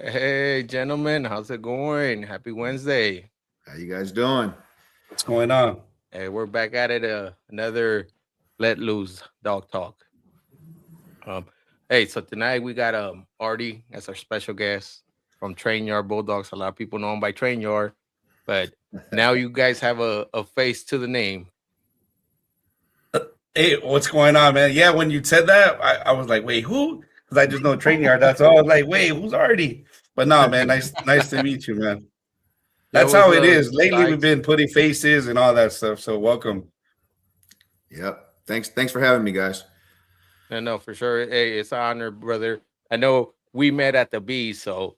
Hey, gentlemen, how's it going? Happy Wednesday. How you guys doing? What's going on? Hey, we're back at it. Another Let Loose Dog Talk. Um, hey, so tonight we got Artie as our special guest from Train Yard Bulldogs. A lot of people know him by Train Yard, but now you guys have a face to the name. Hey, what's going on, man? Yeah, when you said that, I was like, wait, who? Because I just know Training Yard. That's all. I was like, wait, who's Artie? But no, man, nice to meet you, man. Yeah, That's was how it is. Lately, we've sides. been putting faces and all that stuff. So welcome. Yep. Thanks for having me, guys. No, for sure. Hey, it's an honor, brother. I know we met at the B, so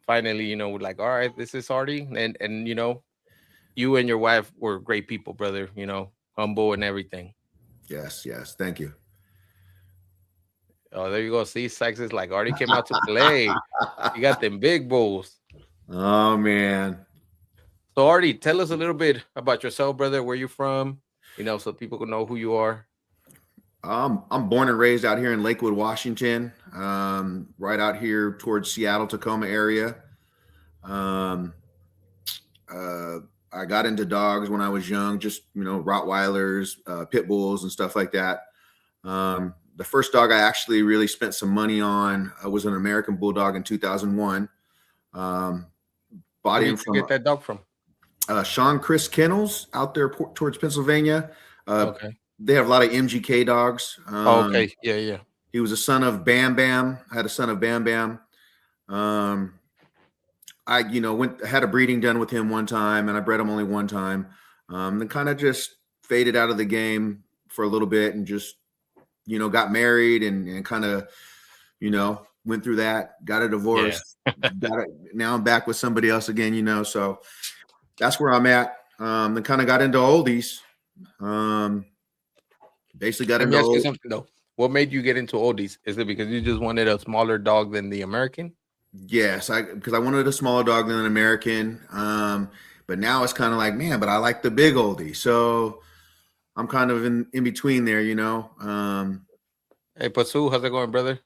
finally, we're like, all right, this is Artie, and you and your wife were great people, brother. Humble and everything. Yes. Thank you. Oh, there you go. See, Sykes is like already came out to play. You got them big bulls. Oh man. So, Artie, tell us a little bit about yourself, brother. Where you from? So people can know who you are. I'm born and raised out here in Lakewood, Washington. Right out here towards Seattle, Tacoma area. Um, I got into dogs when I was young, just Rottweilers, pit bulls, and stuff like that. The first dog I actually really spent some money on was an American Bulldog in 2001. Bought Where him did you from get that dog from? Sean Chris Kennels out there towards Pennsylvania. Okay. They have a lot of MGK dogs. Okay. Yeah. He was a son of Bam Bam. I had a son of Bam Bam. I had a breeding done with him one time, and I bred him only one time. Then kind of just faded out of the game for a little bit, and just got married and kind of went through that. Got a divorce. Now I'm back with somebody else again. So that's where I'm at. Then kind of got into oldies. Basically got Let me into ask you something though. What made you get into oldies? Is it because you just wanted a smaller dog than the American? Yes, because I wanted a smaller dog than an American. But now it's kind of like, man, but I like the big oldie. So I'm kind of in between there. Hey, Pasu, how's it going, brother?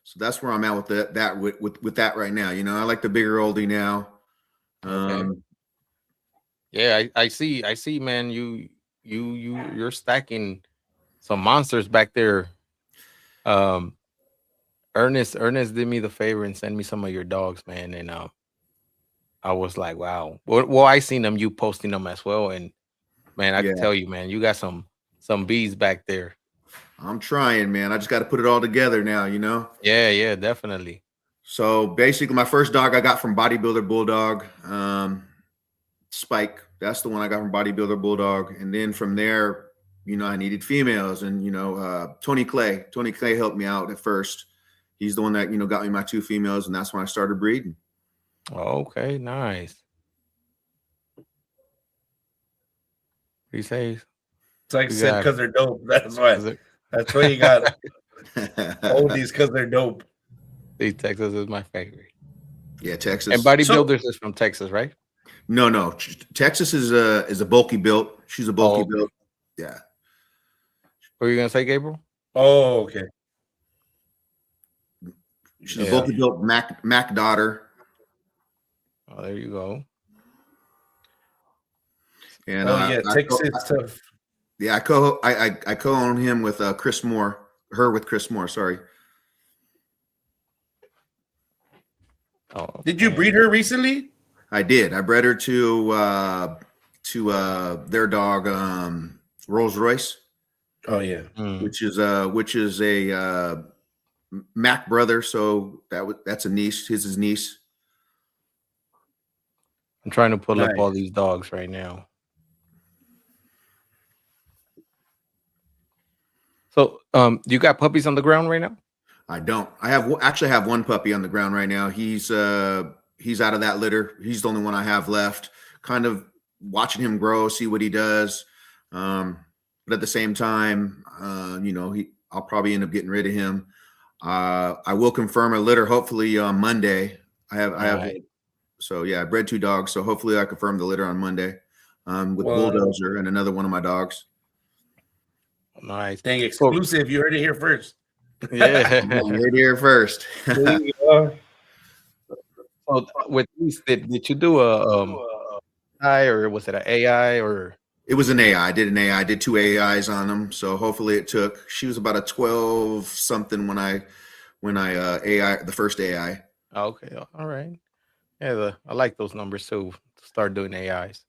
So that's where I'm at with that with that right now. I like the bigger oldie now. Okay. Yeah, I see, man. You're stacking some monsters back there. Ernest did me the favor and sent me some of your dogs, man, and I was like, wow. Well, I seen them, you posting them as well, and man, I can tell you, man, you got some bees back there. I'm trying, man. I just got to put it all together now, Yeah, definitely. So basically, my first dog I got from Bodybuilder Bulldog, Spike. That's the one I got from Bodybuilder Bulldog, and then from there, I needed females, and Tony Clay. Tony Clay helped me out at first. He's the one that got me my two females, and that's when I started breeding. Okay, nice. What do you say? It's like said because they're dope. That's why. That's why you got oldies because they're dope. Texas is my favorite. Yeah, Texas. And Bodybuilders is from Texas, right? No. Texas is a bulky built. She's a bulky built. Yeah. What were you gonna say, Gabriel? Oh, okay. She's a bulky built Mac daughter. Oh, there you go. And Texas. I co-own him with Chris Moore. Her with Chris Moore. Sorry. Oh, did you breed her recently? I did. I bred her to their dog Rolls Royce. Oh yeah, which is a Mac brother. So that's a niece. His niece. I'm trying to pull up all these dogs right now. So, you got puppies on the ground right now? I don't. I actually have one puppy on the ground right now. He's out of that litter. He's the only one I have left. Kind of watching him grow, see what he does. But at the same time, I'll probably end up getting rid of him. I will confirm a litter hopefully on Monday. I have. So yeah, I bred two dogs. So hopefully I confirm the litter on Monday with Bulldozer and another one of my dogs. Nice. Dang, exclusive. You heard it here first. Yeah. You heard it here first. So with these, did you do a I or was it an AI or It was an AI. I did an AI. I did two AIs on them. So hopefully it took. She was about a 12 something when I AI the first AI. oh, okay, all right. Yeah, I like those numbers too. To start doing AIs.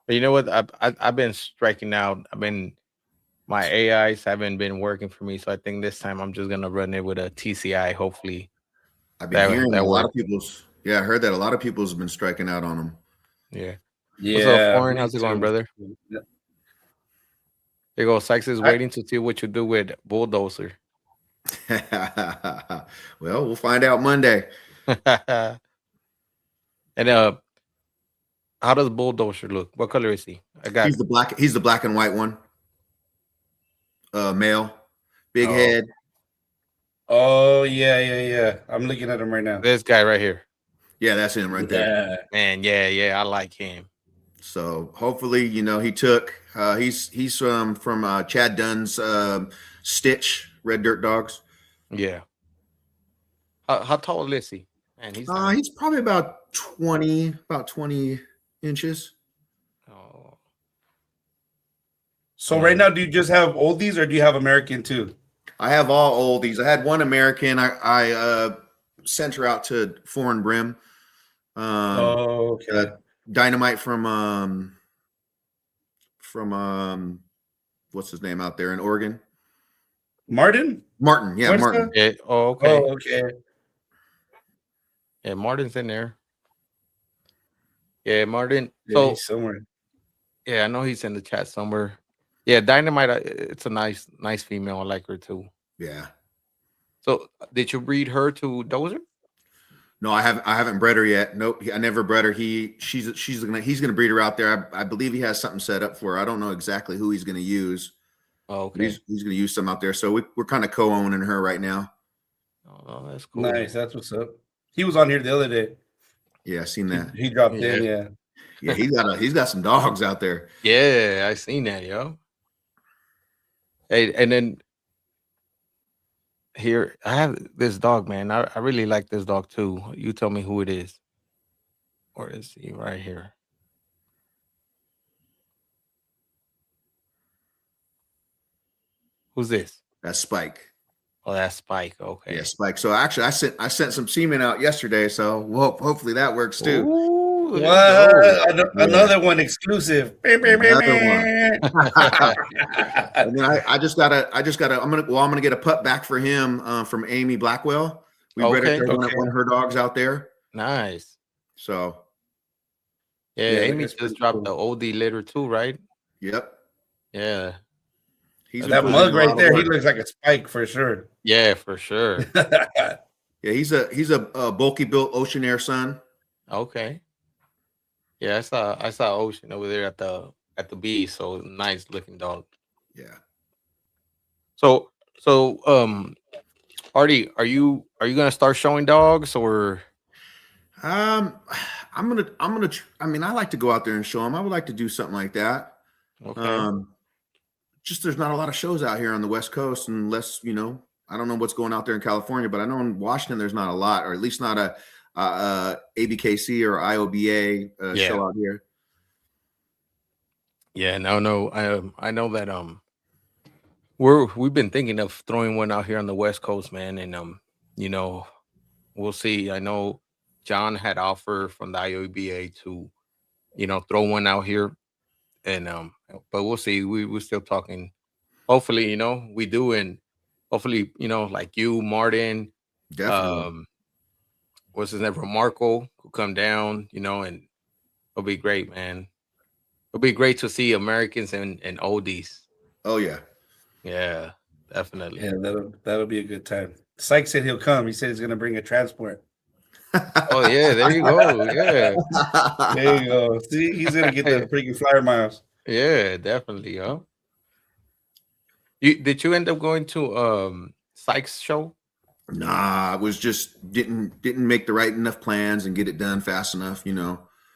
But you know what? I've been striking out. I've been my AIs haven't been working for me, so I think this time I'm just gonna run it with a TCI. Hopefully I've been that hearing a that lot works. of people's. Yeah, I heard that a lot of people's been striking out on them. Yeah. What's up, Yeah, Foreign? me How's it going, too. brother? There you go. Sykes is I, waiting to see what you do with Bulldozer. Well, we'll find out Monday. And how does Bulldozer look? What color is he? I got. He's the black. He's the black and white one. Male, big Oh, head. oh yeah. I'm looking at him right now. this guy right here. Yeah, that's him right there. Yeah. Man, yeah, I like him. So hopefully, he took. He's from Chad Dunn's Stitch Red Dirt Dogs. Yeah. How tall is he? Man, he's not. He's probably about 20 inches. Oh, So right man. now, do you just have oldies or do you have American too? I have all oldies. I had one American. I sent her out to Foreign Brim. Oh, okay. Dynamite from what's his name out there in Oregon? Martin? Martin. Yeah, Where's Martin. that? Yeah. Oh, okay. Oh, okay. Yeah, Martin's in there. Yeah, Martin. Yeah, So he's somewhere. yeah, I know he's in the chat somewhere. Yeah, Dynamite. It's a nice female. I like her too. Yeah. So did you breed her to Dozer? No, I haven't bred her yet. Nope, I never bred her. He's gonna breed her out there. I believe he has something set up for her. I don't know exactly who he's gonna use. Oh, But okay. he's gonna use some out there. So we're kind of co-owning her right now. Oh, that's cool. Nice. That's what's up. He was on here the other day. Yeah, I seen He, that. he dropped Yeah. in. Yeah. Yeah, he's got some dogs out there. Yeah, I seen that, yo. Hey, and then here I have this dog, man. I really like this dog too. You tell me who it is. Or is he right here? Who's this? That's Spike. Oh, that's Spike. Okay. Yeah, Spike. So actually, I sent some semen out yesterday. So hopefully that works too. Ooh, there you What? go. Another one exclusive. Another one. And then I just gotta. I'm gonna get a pup back for him from Amy Blackwell. We bred Okay. her one of her dogs out there. Nice. So Yeah, Yeah, Amy that's just pretty dropped cool. the OD litter too, right? yep, Yeah. he's been That putting mug in a right lot of there, he work. looks like a Spike for sure. Yeah, for sure. Yeah, he's a bulky built Ocean Air son. Okay. Yeah, I saw Ocean over there at the beach. So nice looking dog. Yeah. So Artie, are you gonna start showing dogs or I'm gonna. I mean, I like to go out there and show them. I would like to do something like that. okay? Just there's not a lot of shows out here on the West Coast, unless I don't know what's going out there in California, but I know in Washington there's not a lot, or at least not a ABKC or IOBA Yeah. show out here. Yeah, no. I know that we've been thinking of throwing one out here on the West Coast, man, and you know, we'll see. I know John had offered from the IOBA to, throw one out here, and but we'll see. We're still talking. Hopefully, we do, and hopefully, like you, Martin, Definitely. what's his name, Marco, will come down, and it'll be great, man. It'll be great to see Americans and oldies. Oh yeah. Yeah, definitely. Yeah, that'll be a good time. Sykes said he'll come. He said he's gonna bring a transport. Oh yeah, there you go. Yeah, There you go. See, he's gonna get the freaking flyer miles. yeah, definitely. Huh? Did you end up going to Sykes show? Nah, I was just didn't make the right enough plans and get it done fast enough.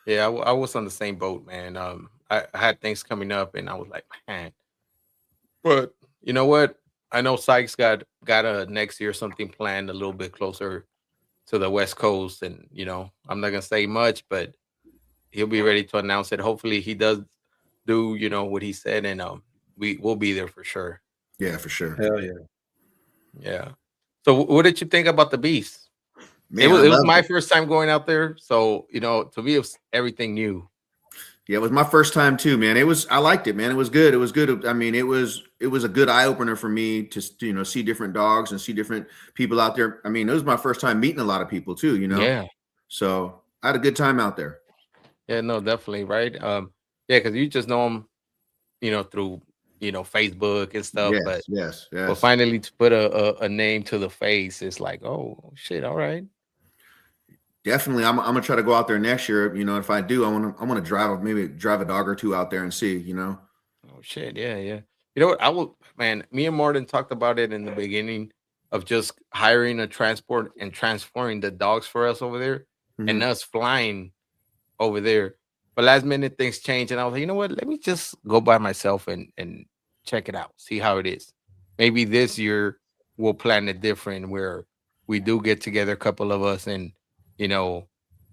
Yeah, I was on the same boat, man. I had things coming up, and I was like, man. But you know what? I know Sykes got a next year something planned a little bit closer to the West Coast, and I'm not gonna say much, but he'll be ready to announce it. Hopefully, he does do what he said, and we will be there for sure. Yeah, for sure. Hell yeah. Yeah. So, what did you think about the Beast? It Man, was I it was loved my it. first time going out there, so to me it was everything new. Yeah, it was my first time too, man. I liked it, man. It was good. It was good. I mean, it was a good eye opener for me to see different dogs and see different people out there. I mean, it was my first time meeting a lot of people too. Yeah. So I had a good time out there. Yeah. No, definitely right. Yeah, because you just know them, through Facebook and stuff, Yes, but yes, but yes. finally to put a name to the face, it's like, oh shit, all right. Definitely. I'm gonna try to go out there next year. If I do, I want to drive a dog or two out there and see. Oh shit, yeah, yeah. You know what? I will, man. Me and Martin talked about it in the beginning of just hiring a transport and transferring the dogs for us over there, and Mhm. us flying over there. But last minute things changed, and I was like, you know what? Let me just go by myself and check it out, see how it is. Maybe this year we'll plan it different, where we do get together, a couple of us, and you know,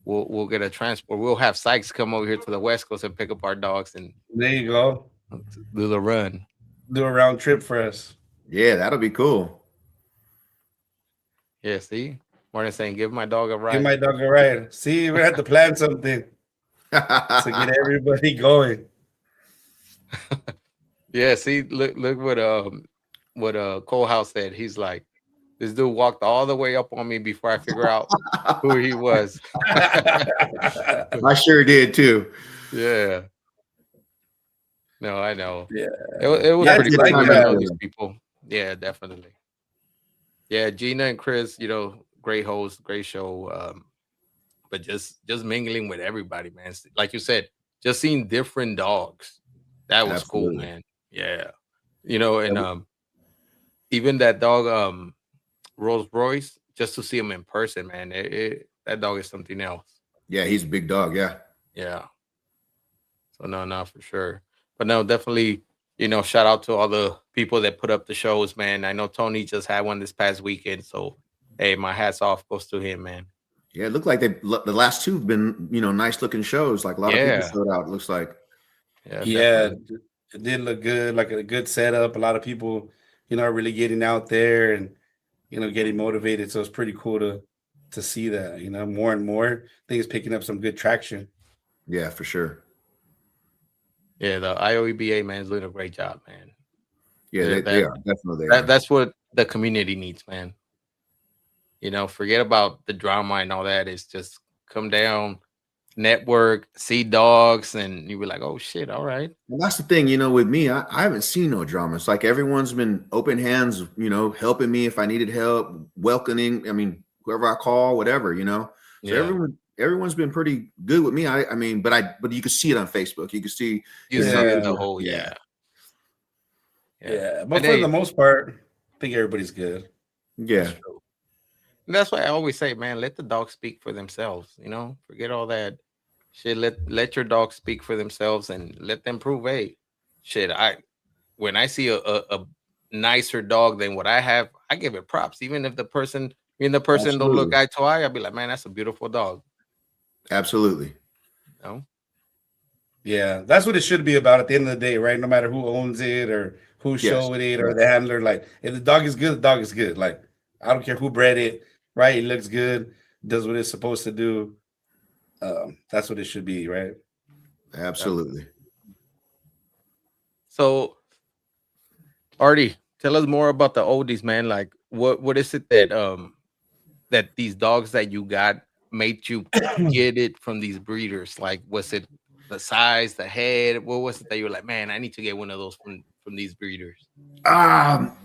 we'll get a transport. We'll have Sykes come over here to the West Coast and pick up our dogs and There you go. do the run. Do a round trip for us. Yeah, that'll be cool. Yeah, see, Martin saying, give my dog a Give ride. my dog a ride. See, we have to plan something to get everybody going. Yeah, see, look what Cole House said. He's like, this dude walked all the way up on me before I figure out who he was. I sure did too. Yeah, no, I know. Yeah. It was Yeah, I it's pretty do a good cool like time getting to out know that. these there. people. Yeah, definitely. Yeah, Gina and Chris, great host, great show. But just mingling with everybody, man. Like you said, just seeing different dogs. That was cool, Absolutely. man. Yeah. And even that dog, Rolls Royce, just to see him in person, man. That dog is something else. Yeah, he's a big dog. Yeah. Yeah. So no, for sure. But no, definitely, shout out to all the people that put up the shows, man. I know Tony just had one this past weekend. So hey, my hats off goes to him, man. Yeah, it looked like the last two have been nice looking shows. Like a lot of people Yeah. showed out. It looks like. Yeah, Yeah, definitely. it did look good, like a good setup. A lot of people, are really getting out there and getting motivated. So it's pretty cool to see that, more and more. I think it's picking up some good traction. Yeah, for sure. Yeah, the IOEBA man's doing a great job, man. Yeah, They're- they That are definitely they that are. that's what the community needs, man. Forget about the drama and all that. It's just come down, network, see dogs, and you be like, oh shit, all right. Well, that's the thing, with me, I haven't seen no drama. It's like everyone's been open hands, helping me if I needed help, welcoming. I mean, whoever I call, whatever. So Yeah. everyone's been pretty good with me. I mean, but you can see it on Facebook. You can see, You you see know, it Yeah, the whole, yeah, yeah. Yeah. yeah. But And for the hey, most part, I think everybody's good. that's yeah, true. And that's why I always say, man, let the dogs speak for themselves. Forget all that shit. Let your dogs speak for themselves and let them prove, hey, shit. When I see a nicer dog than what I have, I give it props. Even if me and the person don't look absolutely, eye to eye, I'll be like, man, that's a beautiful dog. absolutely. You know? Yeah, that's what it should be about at the end of the day, right? No matter who owns it or who's Yes, showing it or the yes, handler. Like, if the dog is good, the dog is good. Like, I don't care who bred it, right? It looks good, does what it's supposed to do. That's what it should be, right? Definitely. absolutely. So, Artie, tell us more about the oldies, man. Like, what is it that these dogs that you got made you get it from these breeders? Like, was it the size, the head? What was it that you were like, man, I need to get one of those from these breeders? Um,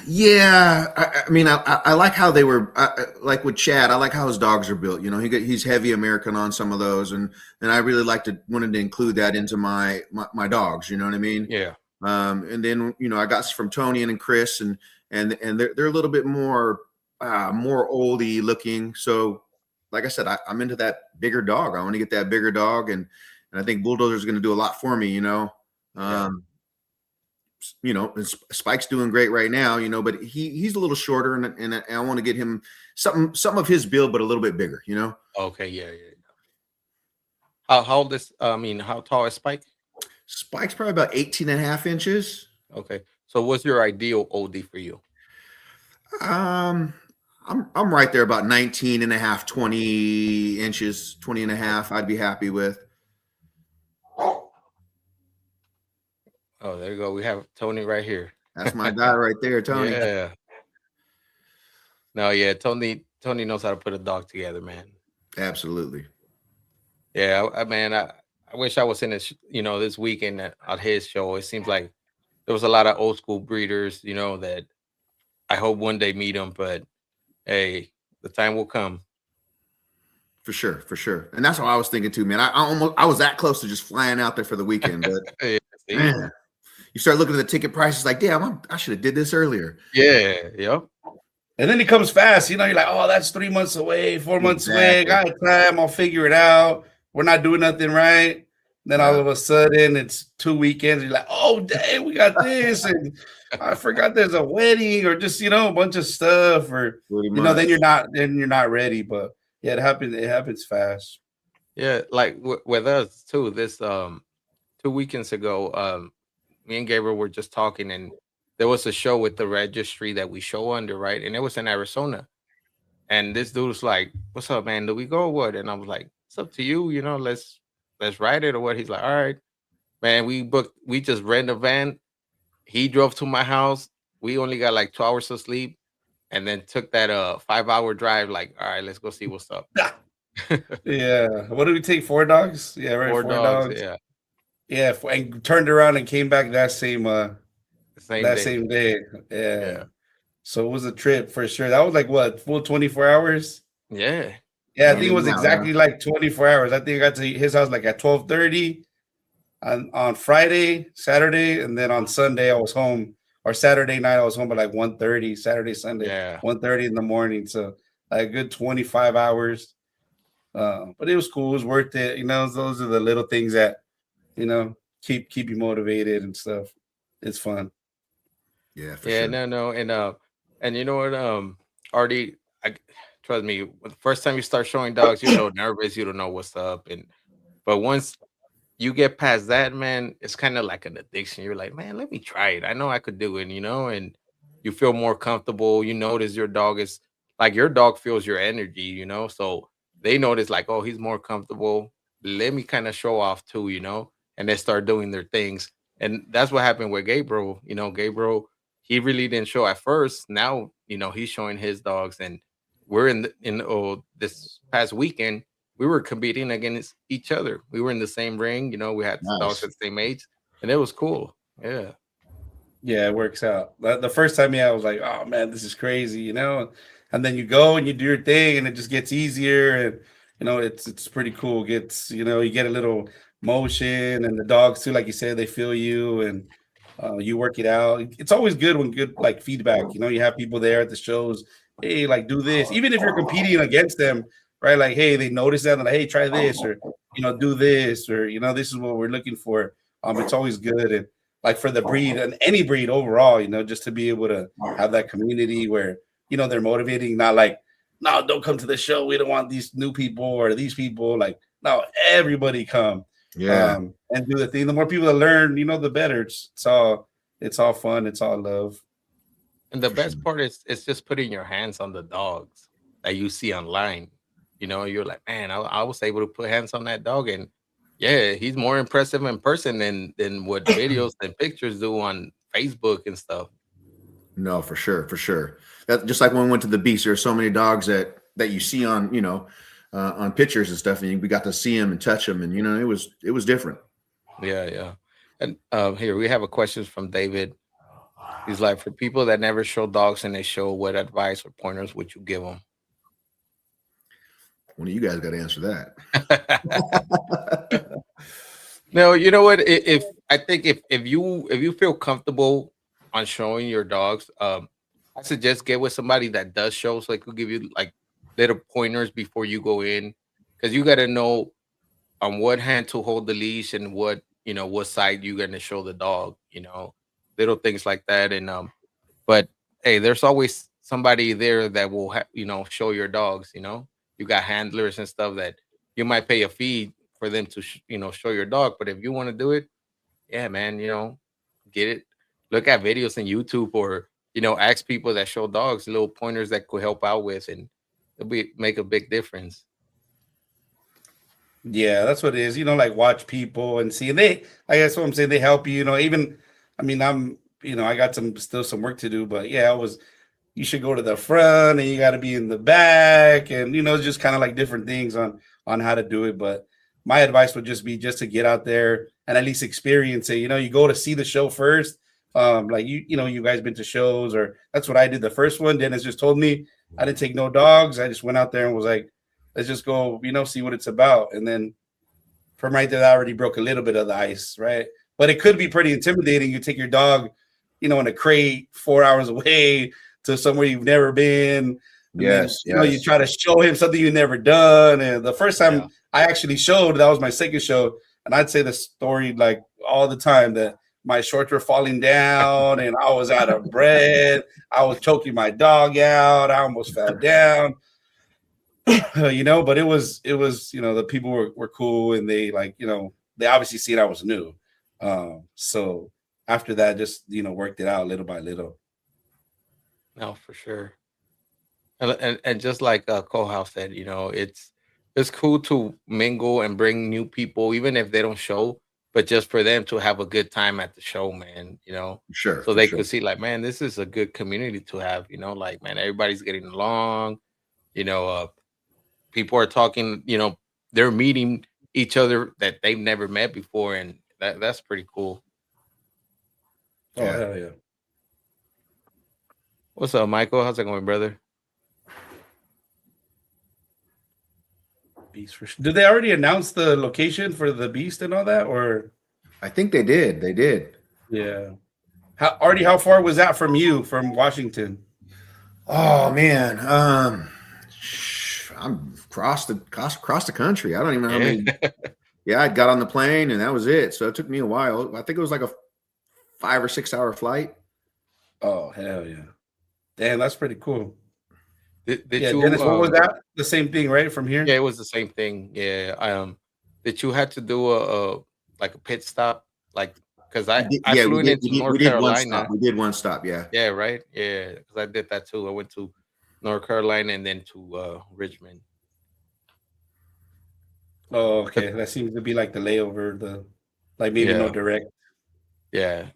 yeah. I mean, I like how they were. Like with Chad, I like how his dogs are built. He's heavy American on some of those, and I really wanted to include that into my dogs. You know what I mean? Yeah, And then I got from Tony and Chris, and they're a little bit more oldie looking. So, like I said, I'm into that bigger dog. I want to get that bigger dog, and I think Bulldozer's going to do a lot for me. yeah, Um, you know, and Spike's doing great right now, you know, but he's a little shorter, and I want to get him some of his build, but a little bit bigger, you know. Okay, yeah, yeah. How old is? I mean, how tall is Spike? Spike's probably about 18 and a half inches. Okay, so what's your ideal OD for you? Um, I'm right there about 19 and a half, 20 inches, 20 and a half. I'd be happy with. Oh, there you go. We have Tony right here. That's my guy right there, Tony. Yeah. No, yeah, Tony knows how to put a dog together, man. Absolutely. Yeah, man, I wish I was in this, this weekend at his show. It seems like there was a lot of old school breeders, that I hope one day meet them. But hey, the time will come. For sure, for sure. And that's what I was thinking too, man. I was that close to just flying out there for the weekend, but Yeah, see? man, you start looking at the ticket prices, like, damn, I should have did this earlier. Yeah, yep. And then it comes fast, you're like, oh, that's 3 months away, 4 months away. I got time. I'll figure it out. We're not doing nothing right. Then all of a sudden, it's 2 weekends. You're like, oh, dang, we got this, and I forgot there's a wedding, or just a bunch of stuff, or then you're not ready. But yeah, it happens. It happens fast. Yeah, like with us too. This 2 weekends ago, me and Gabriel were just talking, and there was a show with the registry that we show under, right? And it was in Arizona. And this dude was like, "What's up, man? Do we go or what?" And I was like, "It's up to you. Let's ride it or what." He's like, "All right, man. We just rented a van. He drove to my house. We only got like 2 hours of sleep, and then took that 5-hour drive. Like, all right, let's go see what's up." Yeah. What did we take? 4 dogs? Yeah, right. 4 dogs. Yeah. Yeah, and turned around and came back that same same day. Yeah. So it was a trip for sure. That was like what, full 24 hours? Yeah. Yeah, I think it was exactly like 24 hours. I think I got to his house like at 12:30 on Friday, Saturday, and then on Sunday I was home, or Saturday night I was home at like 1:30, Saturday, Sunday, 1:30 in the morning. So like a good 25 hours. But it was cool. It was worth it. Those are the little things that, keep you motivated and stuff. It's fun. Yeah, for sure. No, and you know what, Artie, trust me, the first time you start showing dogs, you're so nervous, you don't know what's up, but once you get past that, man, it's kind of like an addiction. You're like, man, let me try it. I know I could do it, and you feel more comfortable. You notice your dog is like, your dog feels your energy, so they notice like, oh, he's more comfortable. Let me kind of show off too, and they start doing their things. And that's what happened with Gabriel. Gabriel, he really didn't show at first. Now, he's showing his dogs, and we're in this past weekend, we were competing against each other. We were in the same ring. We had dogs at the same age, and it was cool. Yeah. Yeah, it works out. The first time, I was like, oh man, this is crazy, and then you go and you do your thing, and it just gets easier, and it's pretty cool. You get a little motion, and the dogs too, like you said, they feel you, and you work it out. It's always good when good like feedback. You have people there at the shows. Hey, like do this, even if you're competing against them, right? Like, hey, they notice that, and like, hey, try this, or do this, or this is what we're looking for. It's always good, and like for the breed and any breed overall, just to be able to have that community where they're motivating, not like, no, don't come to the show. We don't want these new people or these people. Like, no, everybody come. Yeah. And do the thing. The more people that learn, the better. It's all fun. It's all love. And the best part is it's just putting your hands on the dogs that you see online. You're like, man, I was able to put hands on that dog, and yeah, he's more impressive in person than what videos and pictures do on Facebook and stuff. No, for sure, for sure. That just like when we went to the beach, there are so many dogs that you see on on pictures and stuff, and we got to see them and touch them, and it was different. Yeah. And here we have a question from David. He's like, for people that never show dogs and they show, what advice or pointers would you give them? One of you guys got to answer that. No, you know what? If I think if you feel comfortable on showing your dogs, I suggest get with somebody that does show, so they could give you like little pointers before you go in, because you got to know on what hand to hold the leash and what side you're going to show the dog. little things like that. And but hey, there's always somebody there that will show your dogs. You got handlers and stuff that you might pay a fee for them to show your dog. But if you want to do it, yeah, man, get it. Look at videos on YouTube, or ask people that show dogs little pointers that could help out with, and it'll be make a big difference. Yeah, that's what it is. Like watch people and see. And I guess what I'm saying, they help you. Even, I mean, I got some work to do, but yeah, you should go to the front and you got to be in the back, and just kind of like different things on how to do it. But my advice would just be just to get out there and at least experience it. You go to see the show first. Like you guys been to shows, or that's what I did the first one. Dennis just told me I didn't take no dogs. I just went out there and was like, let's just go, see what it's about. And then from right there, I already broke a little bit of the ice, right? But it could be pretty intimidating. You take your dog, in a crate 4 hours away to somewhere you've never been. Yes, then, you try to show him something you've never done. And the first time I actually showed, that was my second show. And I'd say the story like all the time that my shorts were falling down and I was out of breath. I was choking my dog out. I almost fell down. But it was the people were cool, and they they obviously seen I was new. So after that, just worked it out little by little. No, for sure. And just like Kohouse said, it's cool to mingle and bring new people, even if they don't show, but just for them to have a good time at the show, man. Sure. So they could see like, man, this is a good community to have. Like, man, everybody's getting along. People are talking. They're meeting each other that they've never met before, and that's pretty cool. Oh, hell yeah. What's up, Michael? How's it going, brother? Beast for sure. Did they already announce the location for the Beast and all that, or? I think they did. They did. Yeah. How far was that from you, from Washington? Oh man, I'm across the country. I don't even know how many. Yeah, I got on the plane and that was it. So it took me a while. I think it was like a 5 or 6 hour flight. Oh hell yeah! Damn, that's pretty cool. Did yeah, you? Dennis, what was that? The same thing, right? From here? Yeah, it was the same thing. Yeah. Did you have to do a like a pit stop, like because I Yeah, flew we did. into North We did one Carolina. stop. We did one stop. Yeah. Yeah, right. Yeah, because I did that too. I went to North Carolina and then to Richmond. Oh, okay. That seems to be like the layover, like maybe no Yeah, direct. yeah,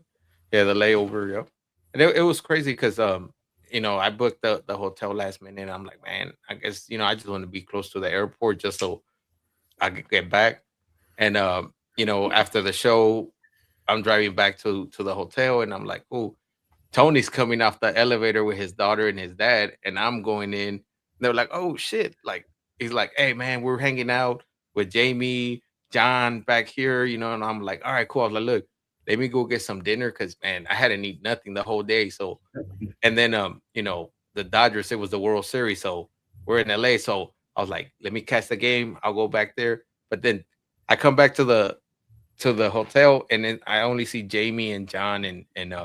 yeah. The layover. Yep. And it was crazy because I booked the hotel last minute. I'm like, man, I guess I just want to be close to the airport just so I could get back. And after the show, I'm driving back to the hotel, and I'm like, oh, Tony's coming off the elevator with his daughter and his dad, and I'm going in. They're like, oh shit! Like he's like, hey man, we're hanging out with Jamie, John back here, and I'm like, all right, cool. I was like, look, let me go get some dinner because man, I hadn't eaten nothing the whole day. So, and then the Dodgers, it was the World Series, so we're in LA. So I was like, let me catch the game. I'll go back there. But then I come back to the hotel, and then I only see Jamie and John and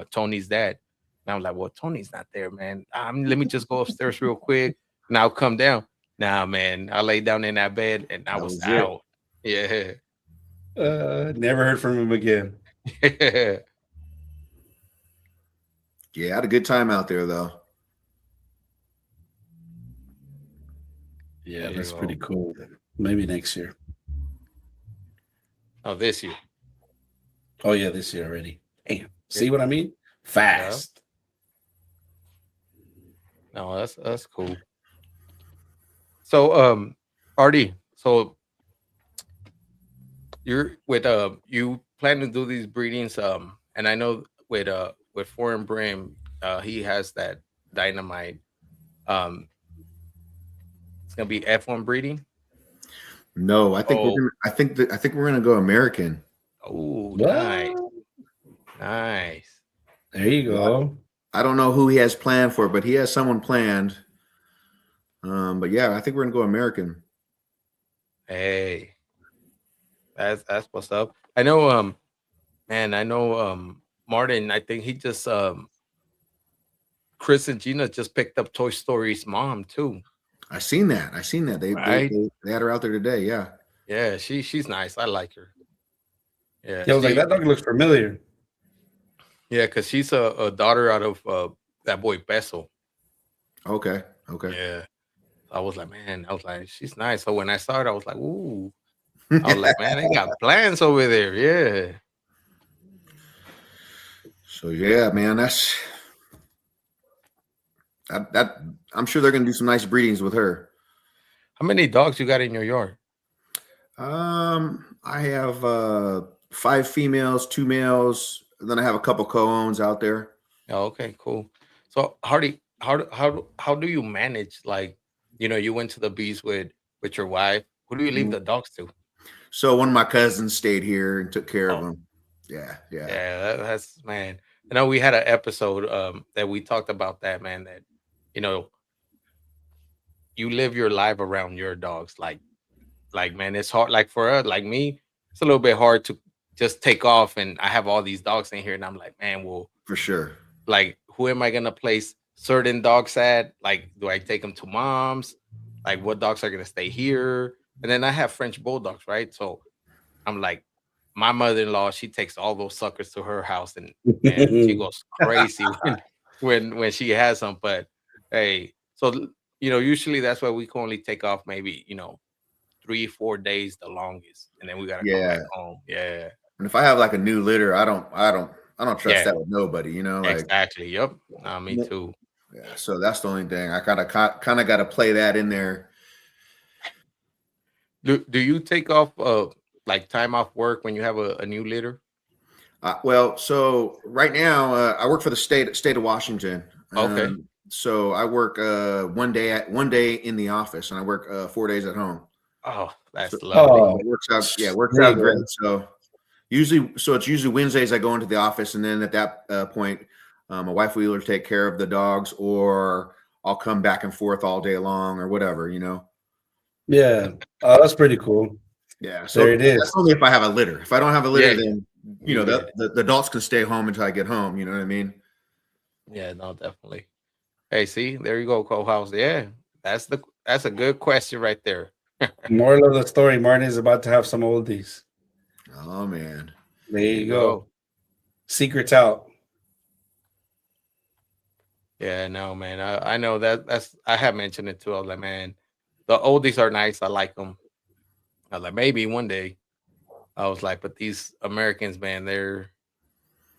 Tony's dad. And I'm like, well, Tony's not there, man. Let me just go upstairs real quick, and I'll come down. Nah, man, I lay down in that bed, and I That was was it. out. Yeah. Never heard from him again. Yeah, I had a good time out there though. Yeah, that's pretty cool. Maybe next year. Oh, this year. Oh yeah, this year already. Damn. See what I mean? Fast. No, that's cool. So, RD, so you're with you plan to do these breedings, and I know with Foreign Brim, he has that dynamite. Um, it's gonna be F1 breeding. No, I think Oh. I think we're gonna go American. Oh, What? nice. There you go. I don't know who he has planned for, but he has someone planned. But yeah, I think we're gonna go American. Hey, that's what's up. I know, man. I know, Martin, I think he just Chris and Gina just picked up Toy Story's mom too. I seen that. I seen that. Right? They had her out there today. Yeah. Yeah, she's nice. I like her. Yeah, Yeah, I was like, that dog looks familiar. yeah, because she's a daughter out of that boy Bessel. Okay. Okay. Yeah. I was like, man, I was like, she's nice. So when I saw it, I was like, ooh. I was like, man, they got plans over there. Yeah. So yeah, man, that I'm sure they're gonna do some nice breedings with her. How many dogs you got in your yard? I have 5 females, 2 males, and then I have a couple co-owns out there. Oh, okay, cool. So how do you manage, like, you went to the bees with your wife. Who do you leave the dogs to? So one of my cousins stayed here and took care of Oh, them. Yeah, yeah, yeah, that's man. I know we had an episode that we talked about that, man, that you know, you live your life around your dogs. Like man, it's hard. Like for us, like me, it's a little bit hard to just take off and I have all these dogs in here and I'm like, man, well, for sure. like who am I gonna place certain dogs at? Like, do I take them to mom's? Like, what dogs are gonna stay here? And then I have French bulldogs, right? So I'm like, my mother-in-law, she takes all those suckers to her house, and man, she goes crazy when she has them. But hey, so usually that's why we can only take off maybe 3-4 days the longest, and then we gotta come Yeah. back home. Yeah, And if I have like a new litter, I don't trust yeah, that with nobody, like exactly. Yep, me too. yeah, so that's the only thing. I kind of got to play that in there. Do you take off like time off work when you have a new litter? Well, so right now I work for the state of Washington. Okay. So I work one day in the office, and I work 4 days at home. Oh, that's So lovely. it works out. Yeah, it works There you out go. great. So it's usually Wednesdays I go into the office, and then at that point, my wife will either take care of the dogs, or I'll come back and forth all day long, or whatever. Yeah. Oh, that's pretty cool. Yeah. So There it is. that's only if I have a litter. If I don't have a litter, Yeah, then you good. the adults can stay home until I get home. You know what I mean? Yeah, no, definitely. Hey, see, there you go, co-house. Yeah, that's a good question right there. Moral of the story, Martin is about to have some oldies. Oh man. There you go. Secrets out. Yeah, no, man. I know that's I have mentioned it too. I was like, man, the oldies are nice. I like them. I was like, maybe one day. I was like, but these Americans, man, they're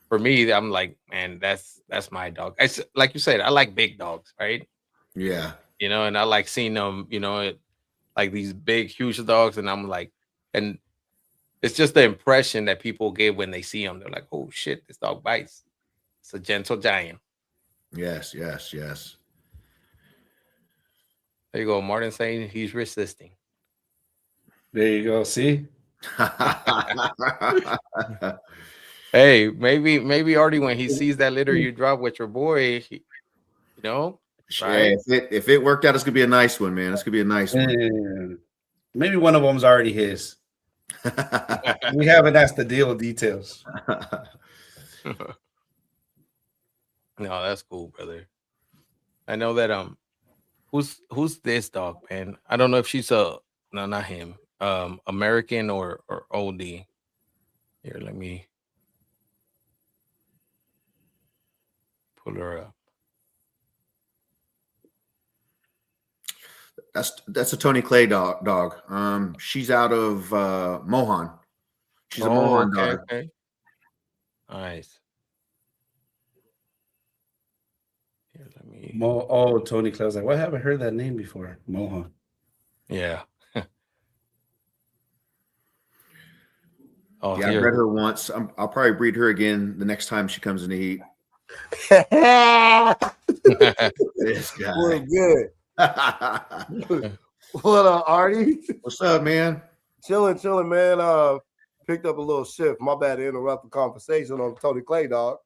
for me. I'm like, man, that's my dog. It's like you said, I like big dogs, right? Yeah. And I like seeing them. Like these big, huge dogs, and I'm like, and it's just the impression that people get when they see them. They're like, oh shit, this dog bites. It's a gentle giant. Yes. Yes. Yes. There you go. Martin saying he's resisting. There you go. See? Hey, maybe Artie, when he sees that litter you drop with your boy, right? If it worked out, it's gonna be a nice one, man. It's gonna be a nice one. And maybe one of them's already his. We haven't asked the deal details. No, that's cool, brother. I know that who's this dog, man? I don't know if she's no, not him. American or Olde. Here, let me pull her up. That's a Tony Clay dog. She's out of Mohan. She's a Mohan dog. Okay. Nice. Here, let me. Tony Clay. I was like, why haven't I heard that name before? Mohan. Yeah. Yeah, I bred her once. I'll probably breed her again the next time she comes in the heat. This guy. We're good. What up, Artie? What's up, man? Chilling, man. Picked up a little shift. My bad to interrupt the conversation on Tony Clay, dog.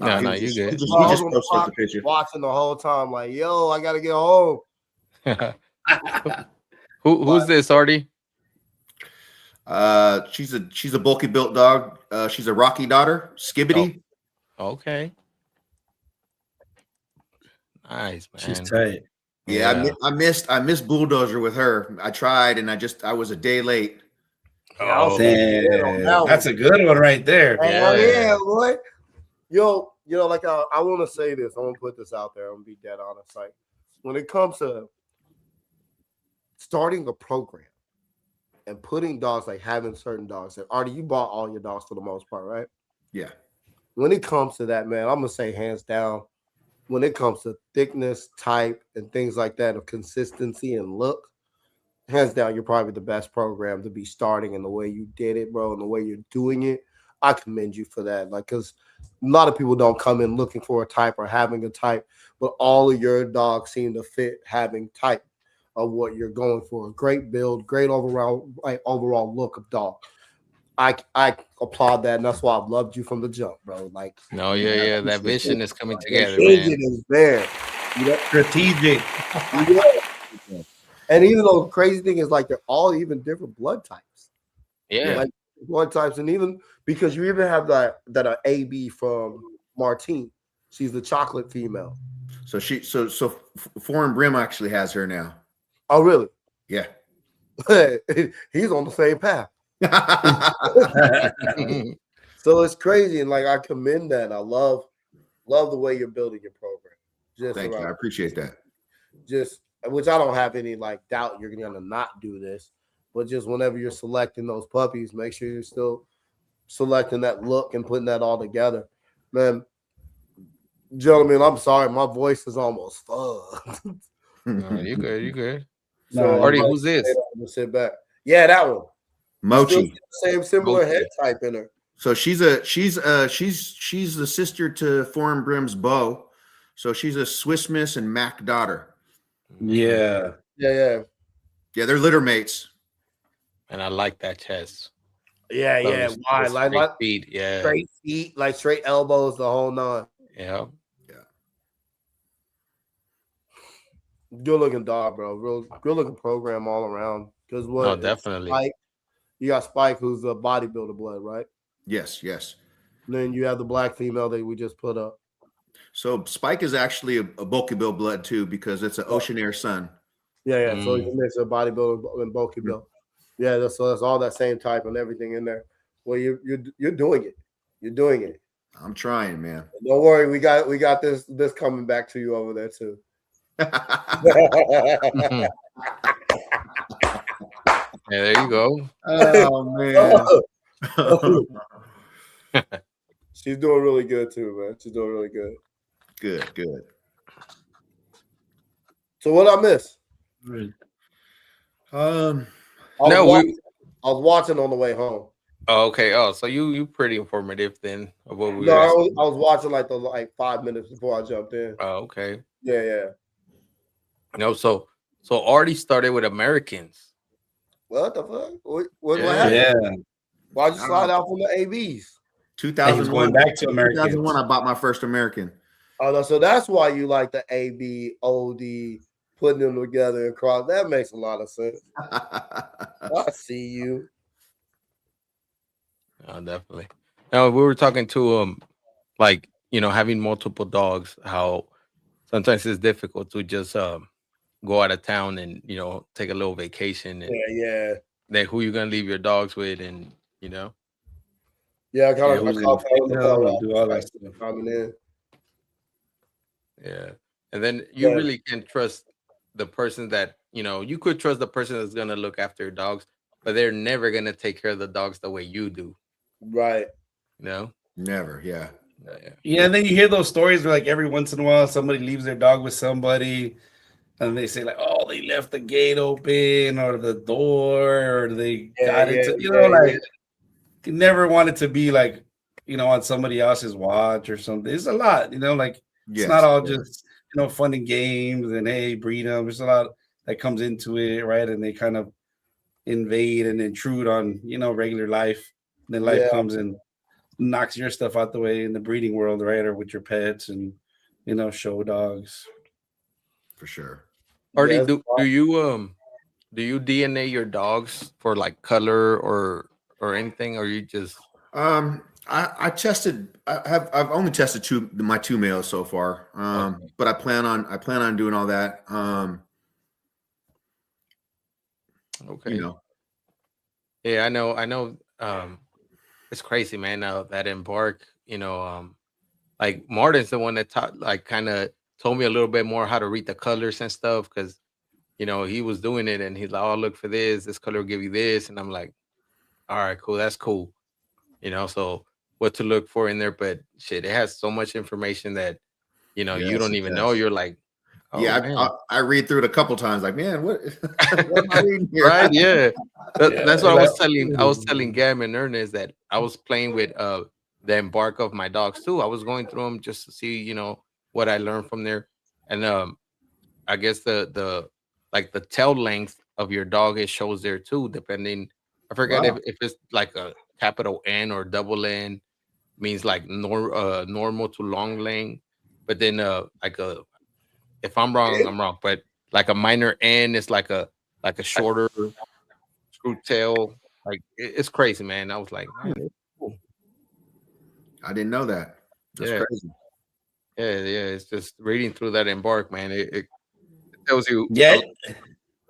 No, you good. He just I was posted the picture. watching the whole time, like, yo, I gotta get home. Who's this, Artie? She's a bulky built dog. She's a Rocky daughter, Skibbity. Okay. Nice, She's man. tight. Yeah, Yeah. I missed Bulldozer with her. I tried, and I was a day late. Yeah, I'll Oh, see you on that Damn, that's one. a good one right there. Hell Yeah. yeah, boy. Yo, like I want to say this. I want to put this out there. I'm gonna be dead honest. Like when it comes to starting a program and putting dogs, like having certain dogs. And Artie, you bought all your dogs for the most part, right? Yeah, When it comes to that, man, I'm gonna say hands down. When it comes to thickness, type, and things like that, of consistency and look, hands down, you're probably the best program to be starting. And the way you did it, bro, and the way you're doing it, I commend you for that. Like, because a lot of people don't come in looking for a type or having a type, but all of your dogs seem to fit having type of what you're going for. Great build, great overall look of dog. I applaud that, and that's why I've loved you from the jump, bro. Like No, yeah. That vision is coming the together, vision man. is there. You know? Strategic. Yeah. And even though the crazy thing is, like, they're all even different blood types. Yeah. Like blood types, and even because you even have that AB from Martine. She's the chocolate female. so Foreign Brim actually has her now. Oh, really? Yeah. He's on the same path. So it's crazy, and like I commend that. I love the way you're building your program. Just Thank you. I around, appreciate that. just which I don't have any like doubt you're gonna not do this, but just whenever you're selecting those puppies, make sure you're still selecting that look and putting that all together. Man, gentlemen, I'm sorry, my voice is almost fucked. No, you good. You good. Nah, Artie, you who's this? I'm gonna sit back. Yeah, that one. You still Mochi. see the same similar Mochi. head type in her. So she's the sister to Foreign Brim's Beau. So she's a Swiss Miss and Mac daughter. Yeah. Yeah. Yeah, they're litter mates. And I like that chest. Yeah, Love yeah. the Why? straight feet. Yeah. Straight feet, like straight elbows, the whole nine. Yeah. Good looking dog, bro. Real good looking program all around. Because what? No, definitely. Spike, you got Spike, who's a bodybuilder blood, right? Yes. And then you have the black female that we just put up. So Spike is actually a bulky bill blood too, because it's an Ocean Air son. Yeah. So you can mix a bodybuilder and bulky bill. Yeah, that's all that same type and everything in there. Well, you're doing it. You're doing it. I'm trying, man. Don't worry, we got this coming back to you over there too. Yeah, there you go. Oh man. She's doing really good too, man. She's doing really good. Good. So what I miss? Um, I was watching on the way home. Oh, okay. Oh, so you pretty informative then of what we No, were I asking. was watching like 5 minutes before I jumped in. Oh, okay. Yeah. No, so Artie started with Americans. What the fuck? What Yeah. happened? Yeah. Why'd you slide out from the ABs? 2001. going back to Americans. 2001, I bought my first American. Oh no, so that's why you like the AB, OD, putting them together and cross. That makes a lot of sense. I see you. Oh, definitely. Now we were talking to like having multiple dogs, how sometimes it's difficult to just go out of town and take a little vacation and Yeah. then who you gonna leave your dogs with and Yeah, I kind of who's gonna pick them and do all that stuff. coming in. yeah, and then you really can trust the person that you could trust the person that's gonna look after your dogs, but they're never gonna take care of the dogs the way you do. Right. Never, yeah. Yeah, and then you hear those stories where like every once in a while somebody leaves their dog with somebody and they say like, oh, they left the gate open or the door or they got into you never want it to be like on somebody else's watch or something. It's a lot, like it's not all just fun and games and hey, breed them. There's a lot that comes into it, right? And they kind of invade and intrude on regular life. And then life comes and knocks your stuff out the way in the breeding world, right? Or with your pets and show dogs. For sure. Artie, Yes, do do you DNA your dogs for like color or anything, or you just I tested. I've only tested my two males so far. okay? But I plan on doing all that. You Okay. know. Yeah, I know. It's crazy, man. That embark, like Martin's the one that taught, like, kind of told me a little bit more how to read the colors and stuff, because he was doing it, and he's like, "Oh, look for this. This color will give you this," and I'm like, "All right, cool. That's cool." So what to look for in there, but shit, it has so much information that you Yes, don't it even know. does. You're like, "Oh Yeah, man." I read through it a couple times. Like, man, what what am I reading here? Right, yeah. That's Yeah, what I like, was telling Gab and Ernest, that I was playing with the embark of my dogs too. I was going through them just to see, what I learned from there. And I guess the like the tail length of your dog, it shows there too, depending. I forget if, Wow. if it's like a capital N or double N, means like normal to long length. But then like a if I'm wrong, I'm wrong. But like a minor N is like a shorter screw tail. Like it's crazy, man. I was like, Hmm, man, it's cool. I didn't know that. That's Yeah, crazy. yeah. It's just reading through that embark, man. It tells you a yeah, lot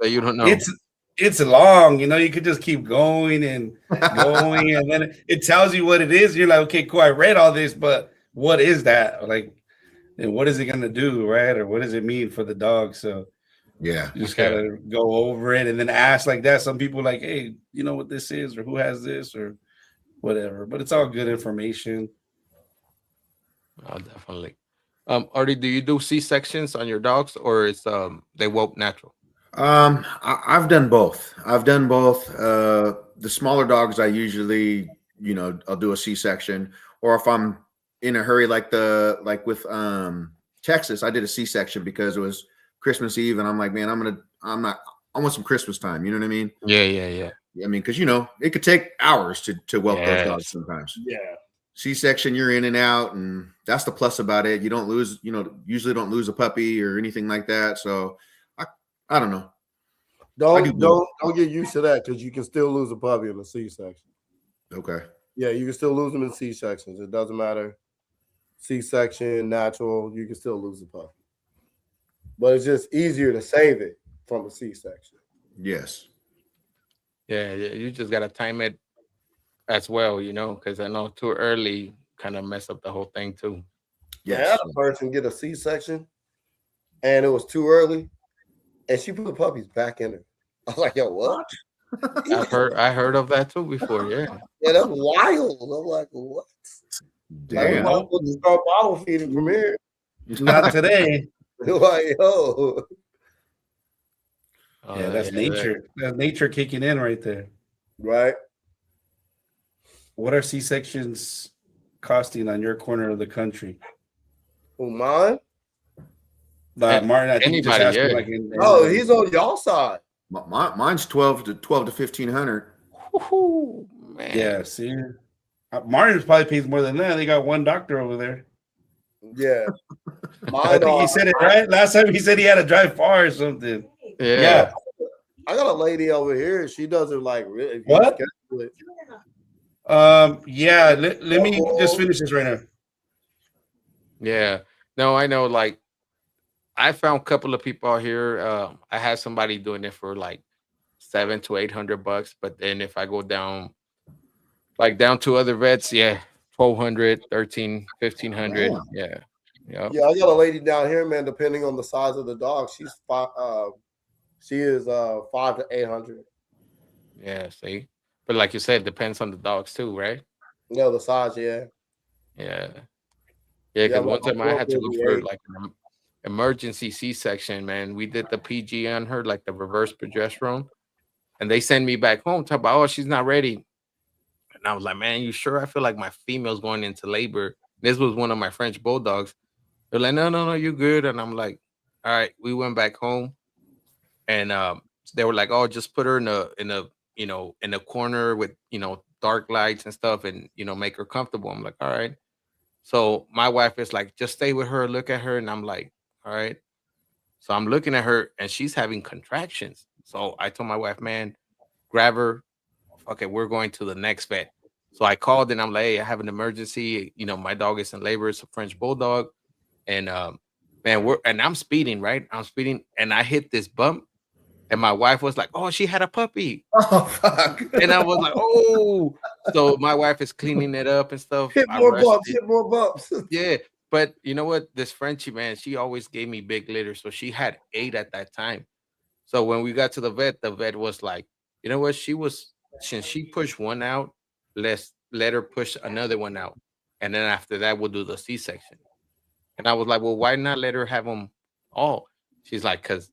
that you don't know. it's it's long. You could just keep going and going, and then it tells you what it is. You're like, okay, cool. I read all this, but what is that? Like, and what is it gonna do, right? Or what does it mean for the dog? So Yeah. you just Yeah, gotta go over it and then ask like that. Some people like, hey, you know what this is, or who has this, or whatever. But it's all good information. definitely. Artie, do you do C sections on your dogs, or is they whoop natural? I've done both. I've done both. The smaller dogs, I usually, I'll do a C-section, or if I'm in a hurry, like with Texas, I did a C-section because it was Christmas Eve, and I'm like, man, I'm not, I want some Christmas time. You know what I mean? Yeah. I mean, because it could take hours to whelp those dogs Yes. sometimes. Yeah. C-section, you're in and out, and that's the plus about it. You don't lose, usually don't lose a puppy or anything like that. So I, I don't know. I do Don't both. don't don't get used to that because you can still lose a puppy in the C section. Okay. Yeah, you can still lose them in C sections. It doesn't matter. C section, natural, you can still lose a puppy. But it's just easier to save it from a C section. Yes. Yeah. You just gotta time it as well, because I know too early kind of mess up the whole thing too. I had Yes. a person get a C section and it was too early, and she put the puppies back in her. I was like, yo, what? What? I heard of that too before. Yeah. Yeah, that's wild. I'm like, what? Like, we Damn. might as Nope, well just start bottle feeding from here. not today. Like, yo, Yeah, Yeah. that's nature. That's nature kicking in right there. right? What are C sections costing on your corner of the country? Who mine? Martin, I think you just Anybody? asked me Yeah. like in Oh, anybody. he's on y'all side. Mine's 12 to 1500. Woo-hoo, man. Yeah, see, Martin's probably pays more than that. They got one doctor over there. Yeah, I mine think he are. said it right last time. He said he had to drive far or something. Yeah. Yeah. I got a lady over here. She doesn't like really. If you What? schedule it, Yeah. Let me just finish this right now. Yeah. No, I know. Like, I found a couple of people out here. I had somebody doing it for like 700 to 800 bucks. But then if I go down to other vets, yeah, 1200, 13, 1500. Damn. Yeah. Yep. yeah, I got a lady down here, man. Depending on the size of the dog, she's five. She is 5 to 800. Yeah. See, but like you said, it depends on the dogs too, right? No, the size, yeah, Yeah. Yeah. yeah. Because one time I had to go for 458. like an emergency C-section, man. We did the PG on her, like the reverse progesterone, and they send me back home. Talk about, oh, she's not ready. And I was like, man, you sure? I feel like my female's going into labor. This was one of my French bulldogs. They're like, no, you're good. And I'm like, all right. We went back home, and they were like, oh, just put her in a corner with dark lights and stuff, and make her comfortable. I'm like, all right. So my wife is like, just stay with her, look at her, and I'm like, all right. So I'm looking at her, and she's having contractions. So I told my wife, man, grab her. Okay, we're going to the next vet. So I called and I'm like, hey, I have an emergency. You know, my dog is in labor. It's a French bulldog. And man, I'm speeding, right? I'm speeding and I hit this bump. And my wife was like, oh, she had a puppy. Oh fuck! And I was like, oh. So my wife is cleaning it up and stuff. Hit I more rushed bumps, it. hit more bumps. Yeah. But you know what? This Frenchie, man, she always gave me big litter. So she had 8 at that time. So when we got to the vet was like, you know what? Since she pushed one out, let's let her push another one out. And then after that, we'll do the C-section. And I was like, well, why not let her have them all? She's like, because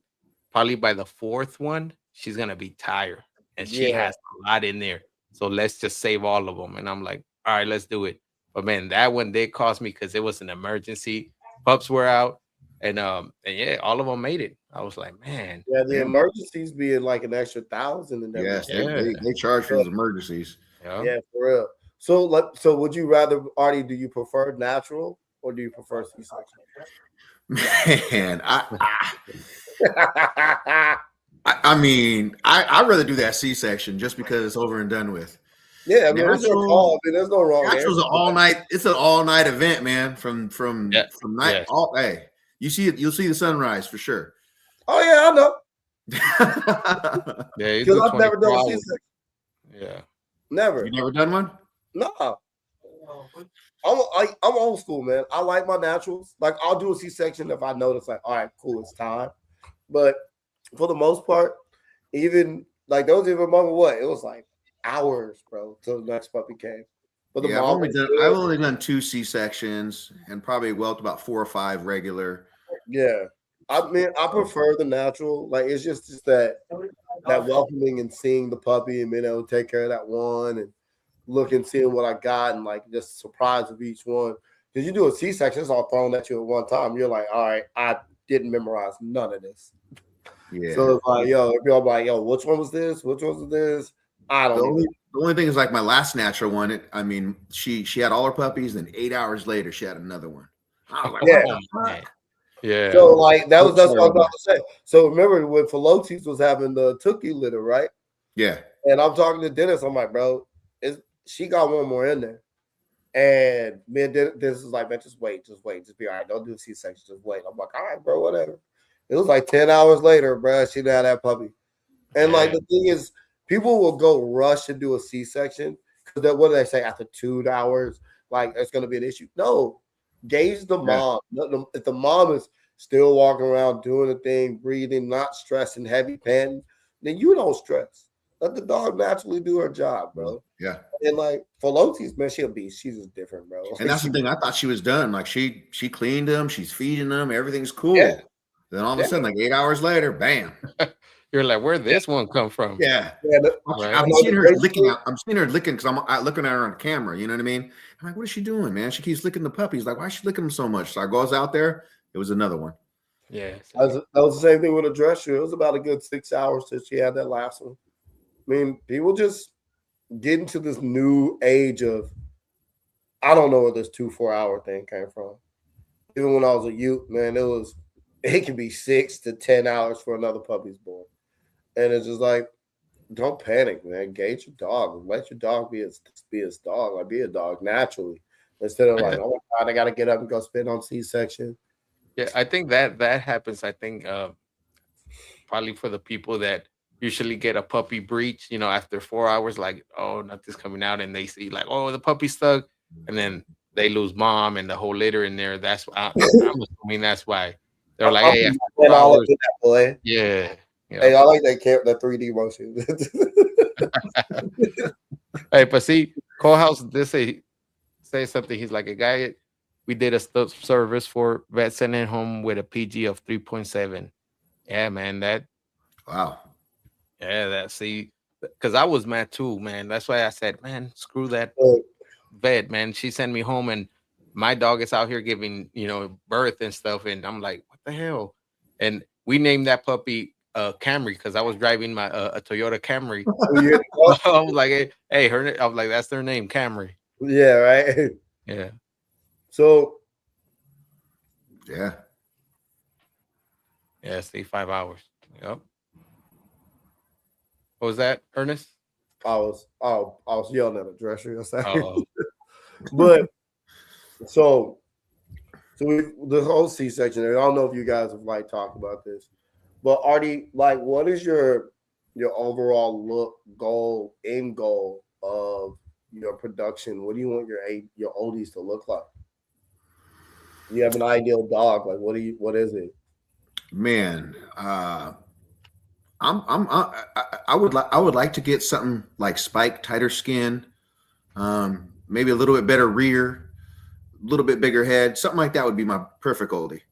probably by the 4th one, she's gonna be tired. And she Yeah. has a lot in there. So let's just save all of them. And I'm like, all right, let's do it. But man, that one did cost me because it was an emergency. Pups were out. And yeah, all of them made it. I was like, man, Yeah, the Yeah. emergencies being like an extra 1,000 and Yes, everything. yeah, they charge for those emergencies. yeah. Yeah, for real. So would you rather, Artie, do you prefer natural or do you prefer C-section? Man, I mean, I'd rather do that C-section just because it's over and done with. Yeah, I mean, there's no Natural, call. I mean, there's no wrong natural's answer. an all night. It's an all night event, man. From Yeah, night yes. all. Hey, you see it. You'll see the sunrise for sure. Oh yeah, I know. Yeah, you Because do I've never 24 done a hours. C-section. Yeah. Never. You never done one? No. I'm old school, man. I like my naturals. Like I'll do a C-section if I notice, like, all right, cool, it's time. But for the most part, even like those even moment what it was like hours, bro, till the next puppy came. But the Yeah, mom was I've good. only done 2 C-sections and probably whelped about 4 or 5 regular. Yeah. I mean, I prefer the natural. Like it's just that welcoming and seeing the puppy and being able to take care of that one and looking, seeing what I got and like just surprise of each one. Because you do a C-section, it's all thrown at you at one time. You're like, all right, I didn't memorize none of this. Yeah. So it's like, yo, if y'all like, yo, which one was this? Which one was this? I The don't only, even. the only thing is like my last natural one. I mean, she had all her puppies, and 8 hours later, she had another one. I was like, Yeah. what the Man. fuck? Yeah. So like that's what I was Sorry. about to say. So remember when Philotes was having the Tookie litter, right? Yeah. And I'm talking to Dennis. I'm like, bro, she got one more in there. And man, Dennis is like, man, just wait, just be all right. Don't do C-section, just wait. I'm like, all right, bro, whatever. It was like 10 hours later, bro. She didn't have that puppy. And like Yeah. the thing is, people will go rush and do a C-section because what do they say after 2 hours? Like it's going to be an issue. No, gauge the mom. If the mom is still walking around doing the thing, breathing, not stressing, heavy panting, then you don't stress. Let the dog naturally do her job, bro. Yeah. And like Philotes, man, she'll be. She's just different, bro. And that's the thing. I thought she was done. Like she cleaned them, she's feeding them, everything's cool. Yeah. Then all of Yeah. a sudden, like 8 hours later, bam. You're like, where'd this one come from? Yeah. Yeah, Right. I'm know, seeing the her great licking thing- out. I'm seeing her licking because I'm looking at her on camera. You know what I mean? I'm like, what is she doing, man? She keeps licking the puppies. Like, why is she licking them so much? So I goes out there. It was another one. Yeah. that was the same thing with a dress shoe. It was about a good 6 hours since she had that last one. I mean, people just get into this new age of I don't know where this 2-4 hour thing came from. Even when I was a youth, man, it can be 6 to 10 hours for another puppy's born. And it's just like, don't panic, man. Gauge your dog. Let your dog be his dog. Like be a dog naturally. Instead of like, oh my God, I gotta get up and go spin on C-section. Yeah. I think that happens. I think probably for the people that usually get a puppy breach, you know, after 4 hours, like, oh, nothing's coming out, and they see like, oh, the puppy's stuck, and then they lose mom and the whole litter in there. That's I'm assuming that's why they're like, hey, after 4 All hours, that, boy. yeah. Hey, I like that 3D motion. Hey, but see, Colehouse did say something. He's like a guy. We did a service for vet sending home with a PG of 3.7. Yeah, man. Wow. See, because I was mad too, man. That's why I said, man, screw that vet, man. She sent me home, and my dog is out here giving, birth and stuff, and I'm like, what the hell? And we named that puppy Camry because I was driving my a Toyota Camry. I was like, hey, I was like, that's their name, Camry. Yeah, right. Yeah. So Yeah. Yeah, stay 5 hours. Yep. What was that, Ernest? I was yelling at a dresser. Oh, But so the whole C-section. I don't know if you guys have like talked about this, but Artie, like, what is your overall look end goal of your production? What do you want your oldies to look like? You have an ideal dog. Like, what is it? Man, I would like to get something like Spike, tighter skin, maybe a little bit better rear, a little bit bigger head, something like that would be my perfect oldie.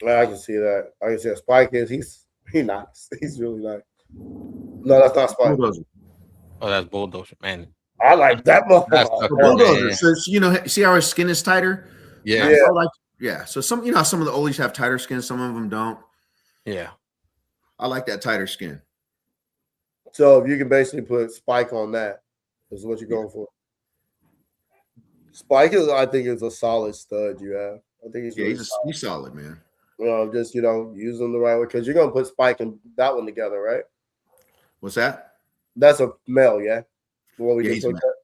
I can see that. I can see that. Spike he's nice. He's really nice. No, that's not Spike. Bulldozer. oh, that's Bulldogge, man. I like that That's motherfucker. the Bulldozer. man. So see how his skin is tighter? Yeah, Yeah. I like, yeah. So some of the oldies have tighter skin, some of them don't. yeah. I like that tighter skin. So if you can basically put Spike on that, is what you're going for. Spike I think, is a solid stud you have. I think he's Yeah, really he's solid, man. just use them the right way because you're gonna put Spike and that one together, right? What's that? That's a male, yeah. What we Yeah, just he's a looked at?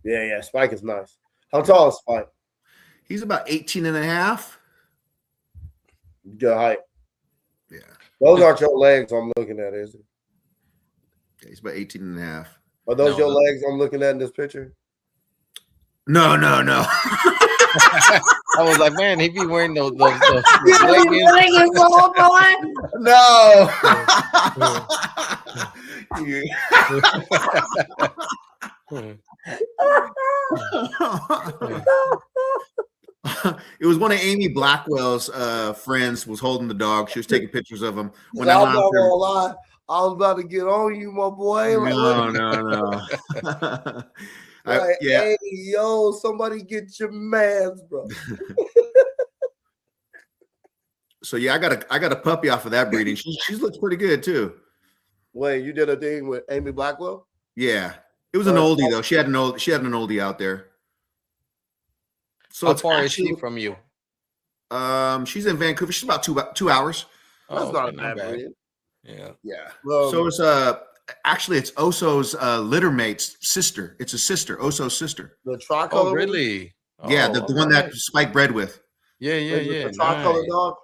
Yeah. Spike is nice. How tall is Spike? He's about 18 and a half. Good height. Yeah. Those aren't your legs I'm looking at, is it? Yeah, he's about 18 and a half. Are those No, your no. legs I'm looking at in this picture? No. I was like, man, he be wearing those leggings. No. It was one of Amy Blackwell's friends was holding the dog. She was taking pictures of him. When I I'm went not out there, gonna lie. I was about to get on you, my boy. no. Yeah. Hey, yo, somebody get your mans, bro. So yeah, I got a puppy off of that breeding. She looks pretty good too. Wait, you did a thing with Amy Blackwell? Yeah, it was an oldie though. She had an oldie out there. So How it's far actually, is she from you? she's in Vancouver. She's about 2 hours. That's Oh, not okay, a bad breed. Yeah. Yeah. Um, So it's actually it's Oso's litter mate's sister. It's a sister, Oso's sister. The tricolor. Oh, really? Yeah, Oh, the one that nice. Spike bred with. Yeah. The tricolor Nice. dog.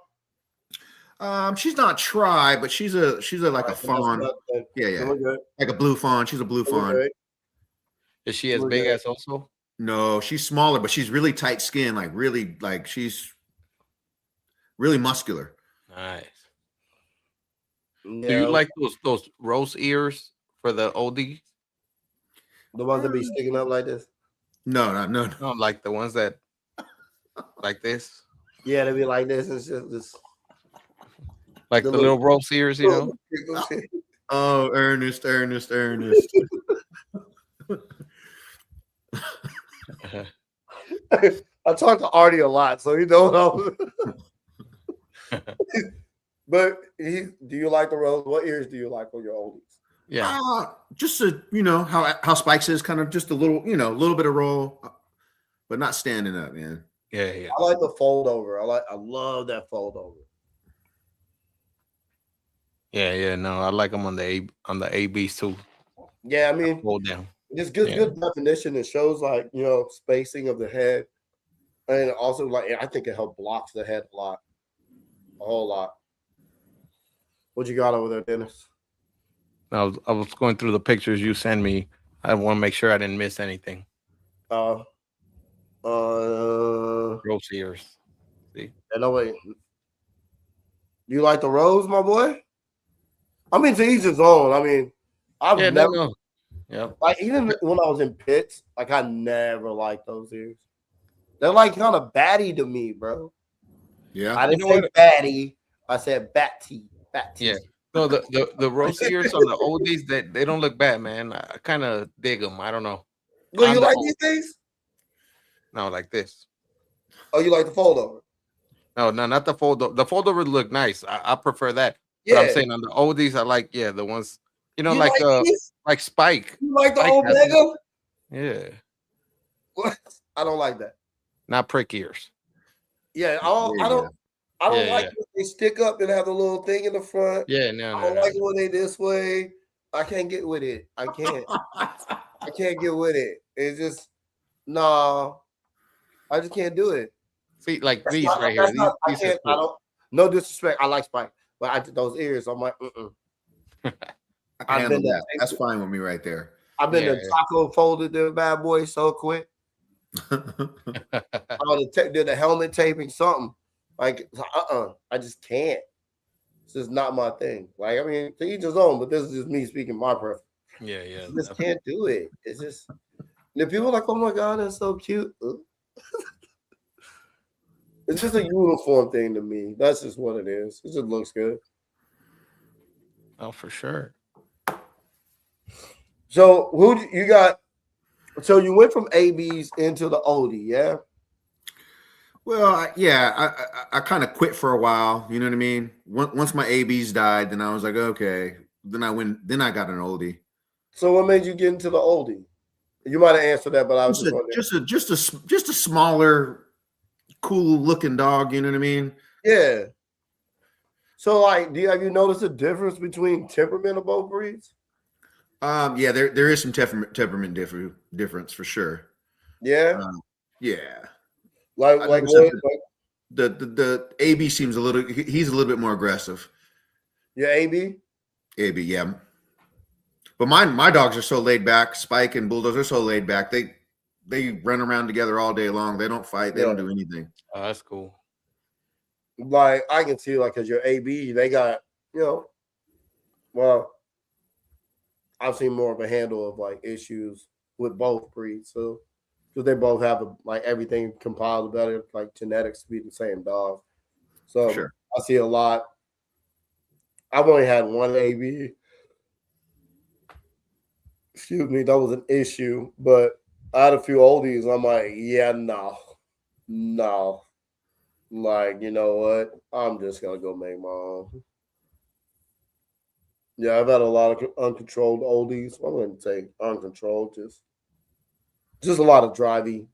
She's not tri, but she's a like a fawn. Yeah. Okay. Like a blue fawn. She's a blue fawn. Okay. Is she as We're big good. as also? No, she's smaller, but she's really tight skin, like she's really muscular. Nice. Yeah, Do you like those rose ears for the oldie? the ones that be sticking up like this? No. No, like the ones that like this, Yeah, they be like this and shit. This. like the little rose ears, you know? Oh, Ernest. I talk to Artie a lot, so you know. But do you like the rose? What ears do you like on your oldies? Yeah. Just how Spikes is kind of just a little, a little bit of roll, but not standing up, man. Yeah. I like the fold over. I love that fold over. Yeah. No, I like them on the ABs too. Yeah, I mean, Hold down. it's good definition. It shows like spacing of the head, and also like I think it helps blocks the head a whole lot. What you got over there, Dennis? I was going through the pictures you sent me. I want to make sure I didn't miss anything. Rose ears. See? No wait. You like the rose, my boy? I mean, to each his own. I mean, I've never. No. Yep. Like even when I was in pits, like I never liked those ears. They're like kind of batty to me, bro. Yeah. I didn't say batty. I said batty. Yeah. No, the rose ears on the oldies they don't look bad, man. I kind of dig them. I don't know. Well, you like these things? No, like this. Oh, you like the fold over? No, not the fold over. The fold over look nice. I prefer that. Yeah. But I'm saying on the oldies, I like the ones like Spike. You like the Spike Omega? Yeah. What? I don't like that. Not prick ears. Yeah, I don't like when they stick up and have the little thing in the front. Yeah, I don't like it when they this way. I can't get with it. I can't get with it. It's just no. I just can't do it. See, like That's these not, right here. that's not, I These are can't. I cool. don't. No disrespect. I like Spike, but those ears. I'm like, I can I've handle been that. to, That's fine with me right there. I've been Yeah. to taco folded them bad boys so quick. Did the helmet taping something like I just can't. It's just not my thing. Like I mean, to each his own, but this is just me speaking my preference. Yeah, I just can't do it. It's just the people are like, oh my god, that's so cute. It's just a uniform thing to me. That's just what it is. It just looks good. Oh, for sure. So who you got? So you went from ABs into the oldie, yeah? Well, I kind of quit for a while. You know what I mean? Once my ABs died, then I was like, okay. Then I went. Then I got an oldie. So what made you get into the oldie? You might have answered that, but I was just wondering. Just a smaller, cool looking dog. You know what I mean? Yeah. So like, have you noticed a difference between temperament of both breeds? Yeah, there is some temperament difference for sure. Yeah. Yeah. Like I like noticed what? that the AB seems a little. He's a little bit more aggressive. Your AB? AB, yeah. But my dogs are so laid back. Spike and Bulldogs are so laid back. They run around together all day long. They don't fight. They don't do anything. Oh, that's cool. Like I can see, like, cause your AB, they got, well, I've seen more of a handle of like issues with both breeds. So because they both have like everything compiled together, like genetics to be the same dog. So Sure. I see a lot. I've only had one AB. Excuse me, that was an issue. But I had a few oldies. I'm like, yeah, no. Like, you know what? I'm just gonna go make my own. Yeah, I've had a lot of uncontrolled oldies. I wouldn't say uncontrolled, just a lot of drivey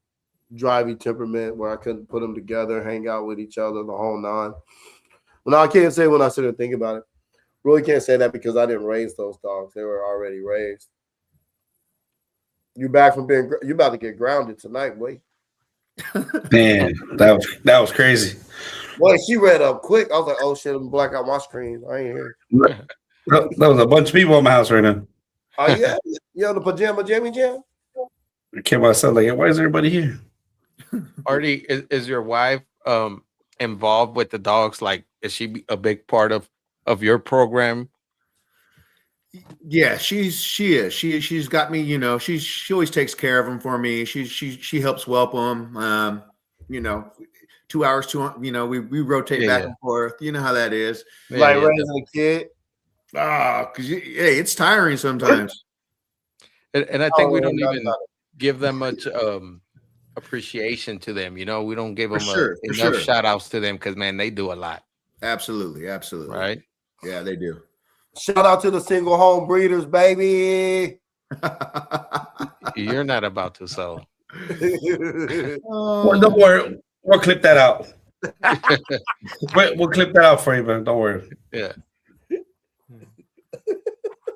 temperament where I couldn't put them together, hang out with each other, the whole nine. Well, I can't say when I sit and think about it. Really can't say that because I didn't raise those dogs. They were already raised. You back from you about to get grounded tonight, boy. Man, that was crazy. Boy, she read up quick. I was like, oh shit, I'm black out my screen. I ain't here. That was a bunch of people in my house right now. Oh yeah, you on the pajama jammy jam? I came outside like, why is everybody here? Artie, is your wife involved with the dogs? Like, is she a big part of your program? Yeah, she is. She's got me. You know, she always takes care of them for me. She helps whelp them. You know, 2 hours, we rotate back and forth. You know how that is. Like raising a kid. Because hey, it's tiring sometimes. And I think we don't even give them much appreciation to them. You know, we don't give them enough shout outs to them because, man, they do a lot. Absolutely. Right? Yeah, they do. Shout out to the single home breeders, baby. You're not about to, so. Well, don't worry. We'll clip that out. We'll clip that out for you, man. Don't worry. Yeah.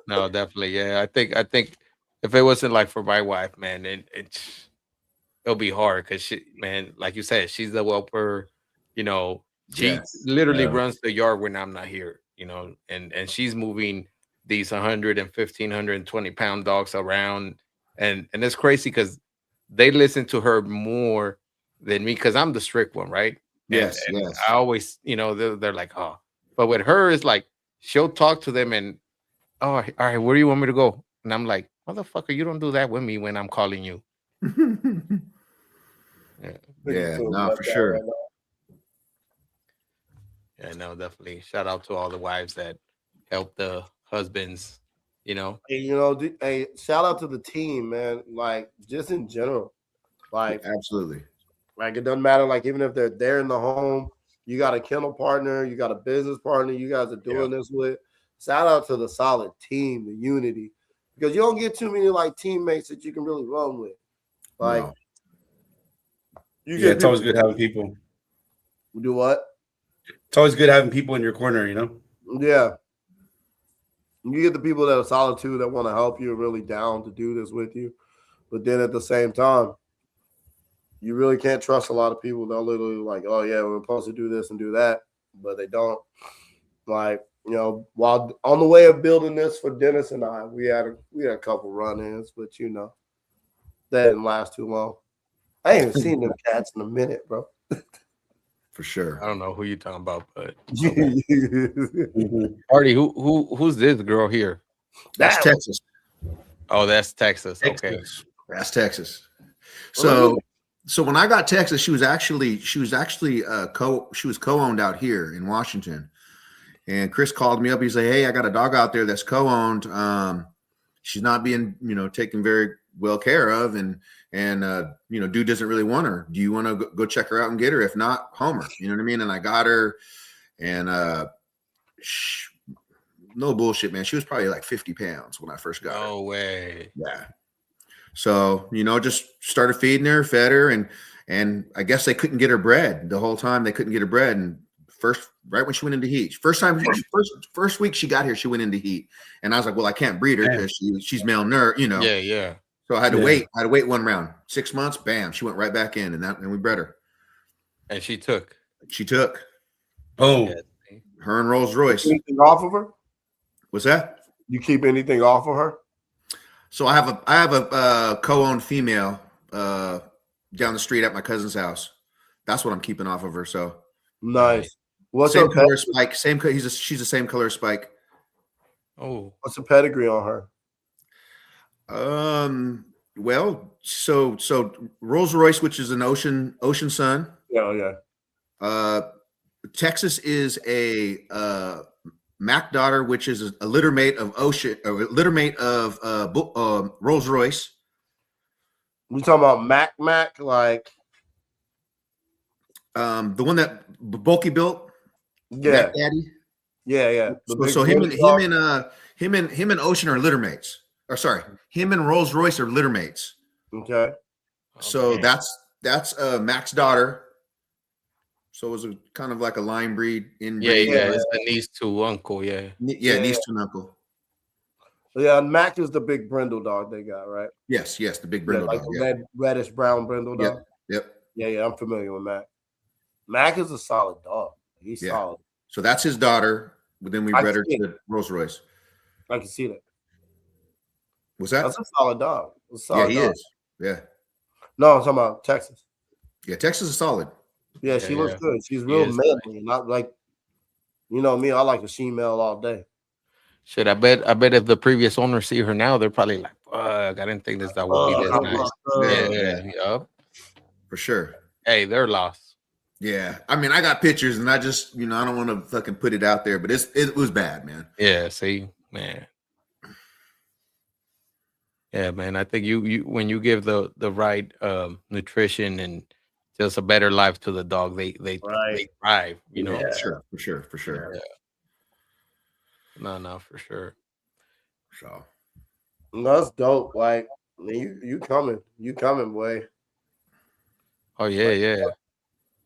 No, definitely. Yeah, I think if it wasn't like for my wife, man, it'll be hard because she, man, like you said, she's the whelper. You know, she literally runs the yard when I'm not here. You know, and she's moving these 120 pound dogs around, and it's crazy because they listen to her more than me because I'm the strict one, right? Yes. I always, they're like, oh, but with her, it's like she'll talk to them and, oh, all right, where do you want me to go? And I'm like, motherfucker, you don't do that with me when I'm calling you. Yeah, no, for sure. Yeah, no, definitely. Shout out to all the wives that help the husbands, Hey, shout out to the team, man. Like, just in general. Like, absolutely. Like, it doesn't matter. Like, even if they're there in the home, you got a kennel partner, you got a business partner, you guys are doing this with. Shout out to the solid team, the unity. Because you don't get too many, like, teammates that you can really run with. Like, it's always good having people. Do what? It's always good having people in your corner, Yeah. You get the people that are solid too, that want to help you and really down to do this with you. But then at the same time, you really can't trust a lot of people. They'll literally like, oh yeah, we're supposed to do this and do that, but they don't. Like, while on the way of building this for Dennis and I, we had a couple run-ins, but that didn't last too long. I ain't even seen them cats in a minute, bro. For sure. I don't know who you're talking about, but Mhm. Artie, who's this girl here? That's That Texas. Oh, that's Texas. Okay. Texas. That's Texas. So when I got Texas, she was actually co-owned out here in Washington. And Chris called me up. He's like, "Hey, I got a dog out there that's co-owned. She's not being, taken very well care of, and dude doesn't really want her. Do you want to go check her out and get her? If not, Homer. You know what I mean?" And I got her, and no bullshit, man. She was probably like 50 pounds when I first got her. No way. Yeah. So, just started feeding her, fed her, and I guess they couldn't get her bred the whole time. They couldn't get her bred. And right when she went into heat, first week she got here, she went into heat. And I was like, well, I can't breed her because she's malnourished, Yeah. So I had to wait. I had to wait one round. 6 months, bam, she went right back in, and we bred her. And she took. Boom. Yeah. Her and Rolls Royce. anything off of her? What's that? You keep anything off of her? So I have a co-owned female down the street at my cousin's house. That's what I'm keeping off of her. So Nice. What's same her color Spike. She's the same color Spike. Oh. What's the pedigree on her? Well, so Rolls Royce, which is an ocean son. Yeah. Texas is a Mac daughter, which is a litter mate of Rolls Royce. We talking about Mac, like the one that Bulky built. yeah, Mac Daddy. yeah. So him and Ocean are litter mates. Or sorry, him and Rolls Royce are litter mates. Okay. So that's Mac's daughter. So it was kind of like a line breed in. Yeah. It's a niece to uncle. Yeah. Niece to an uncle. Yeah, Mac is the big brindle dog they got, right? Yes, the big brindle like dog. the reddish brown brindle dog. Yep. Yeah, I'm familiar with Mac. Mac is a solid dog. He's solid. So that's his daughter. But then we bred her to Rolls Royce. I can see that. What's that? That's a solid dog. He is. Yeah. No, I'm talking about Texas. Yeah, Texas is solid. Yeah, she looks good. She's real manly, not like me. I like a she-male all day. Shit, I bet if the previous owners see her now, they're probably like, "Fuck, I didn't think this dog would be this nice." Yeah. For sure. Hey, they're lost. Yeah, I mean, I got pictures, and I just, I don't want to fucking put it out there, but it was bad, man. Yeah. See, man. Yeah, man. I think you when you give the right nutrition and just a better life to the dog, they thrive. For sure. Yeah. No, for sure. So No, that's dope. Like you coming, boy. Oh yeah.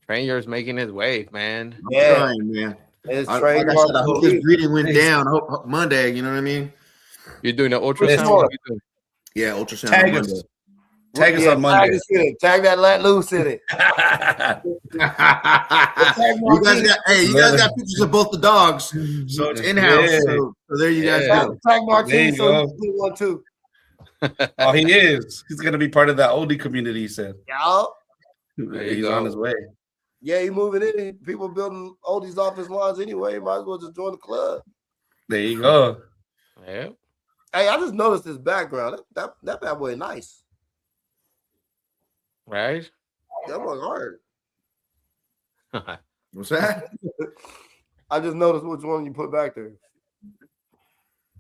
Trainier's making his wave, man. Yeah, trying, man. It's I hope this breeding went down. I hope Monday. You know what I mean? You're doing an ultrasound. What you doing? Yeah, ultrasound. Tag us on Monday. Tag that let loose in it. You guys got pictures of both the dogs, so it's in house. Yeah. So there you guys go. Tag Martin, so go. you do one too. Oh, he is. He's gonna be part of that Olde community. He said. Yeah. He's on his way. Yeah, he moving in. People building oldies off his lines anyway. Might as well just join the club. There you go. Yeah. Hey, I just noticed his background. That bad boy nice. Right. That was hard. What's that? I just noticed which one you put back there.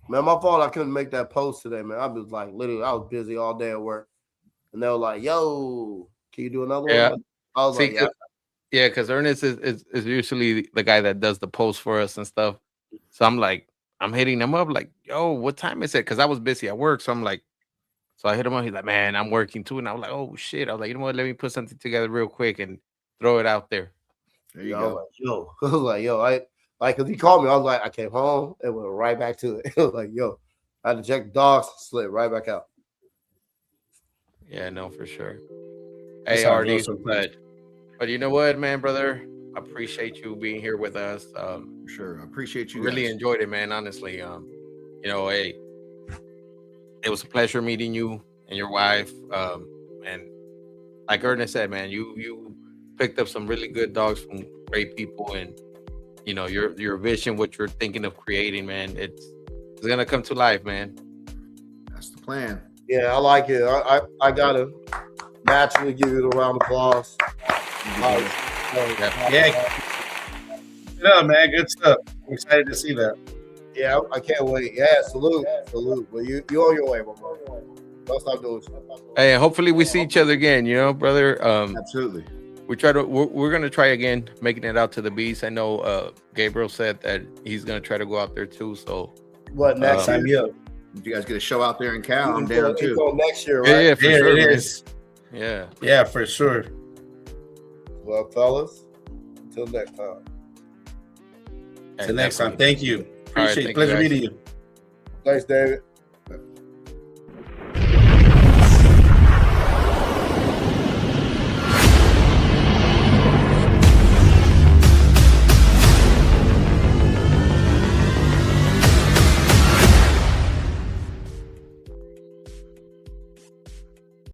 Man, my fault. I couldn't make that post today, man. I was like, literally, I was busy all day at work, and they were like, "Yo, can you do another one?" I was like, "Yeah." Yeah, because Ernest is usually the guy that does the post for us and stuff. So I'm like, I'm hitting him up like, "Yo, what time is it?" Because I was busy at work, so I'm like, so I hit him up. He's like, "Man, I'm working too," and I was like, "Oh shit!" I was like, "You know what? Let me put something together real quick and throw it out there." There you go. I was like, yo, Like, cause he called me, I was like, I came home and went right back to it. It was like, yo, I had to check the dogs, slid right back out. Yeah, no, for sure. That's Hey, how it Artie, goes sometimes. but you know what, man, brother, I appreciate you being here with us. Sure. I appreciate you Really guys. enjoyed it, man. Honestly, hey, it was a pleasure meeting you and your wife. And like Ernest said, man, you picked up some really good dogs from great people, and your vision, what you're thinking of creating, man, it's gonna come to life, man. That's the plan. Yeah, I like it. I gotta naturally give you the round of applause. Yeah. Good up, man. Good stuff. I'm excited to see that. Yeah, I can't wait. Yeah, salute. But you on your way, my brother. Don't stop doing shit. Hey, and hopefully we see each other again, brother. Absolutely. We're gonna try again making it out to the beast. I know Gabriel said that he's gonna try to go out there too. So What next Sign year? me up. If you guys get a show out there in Cal, I'm down It's too. on next year, yeah, right? for Yeah, sure, it man. is. Yeah. Yeah, for sure. Well, fellas, until next time. Till next time. Definitely. Thank you. All right, Appreciate it. thank you, Pleasure guys. meeting you. Thanks, David.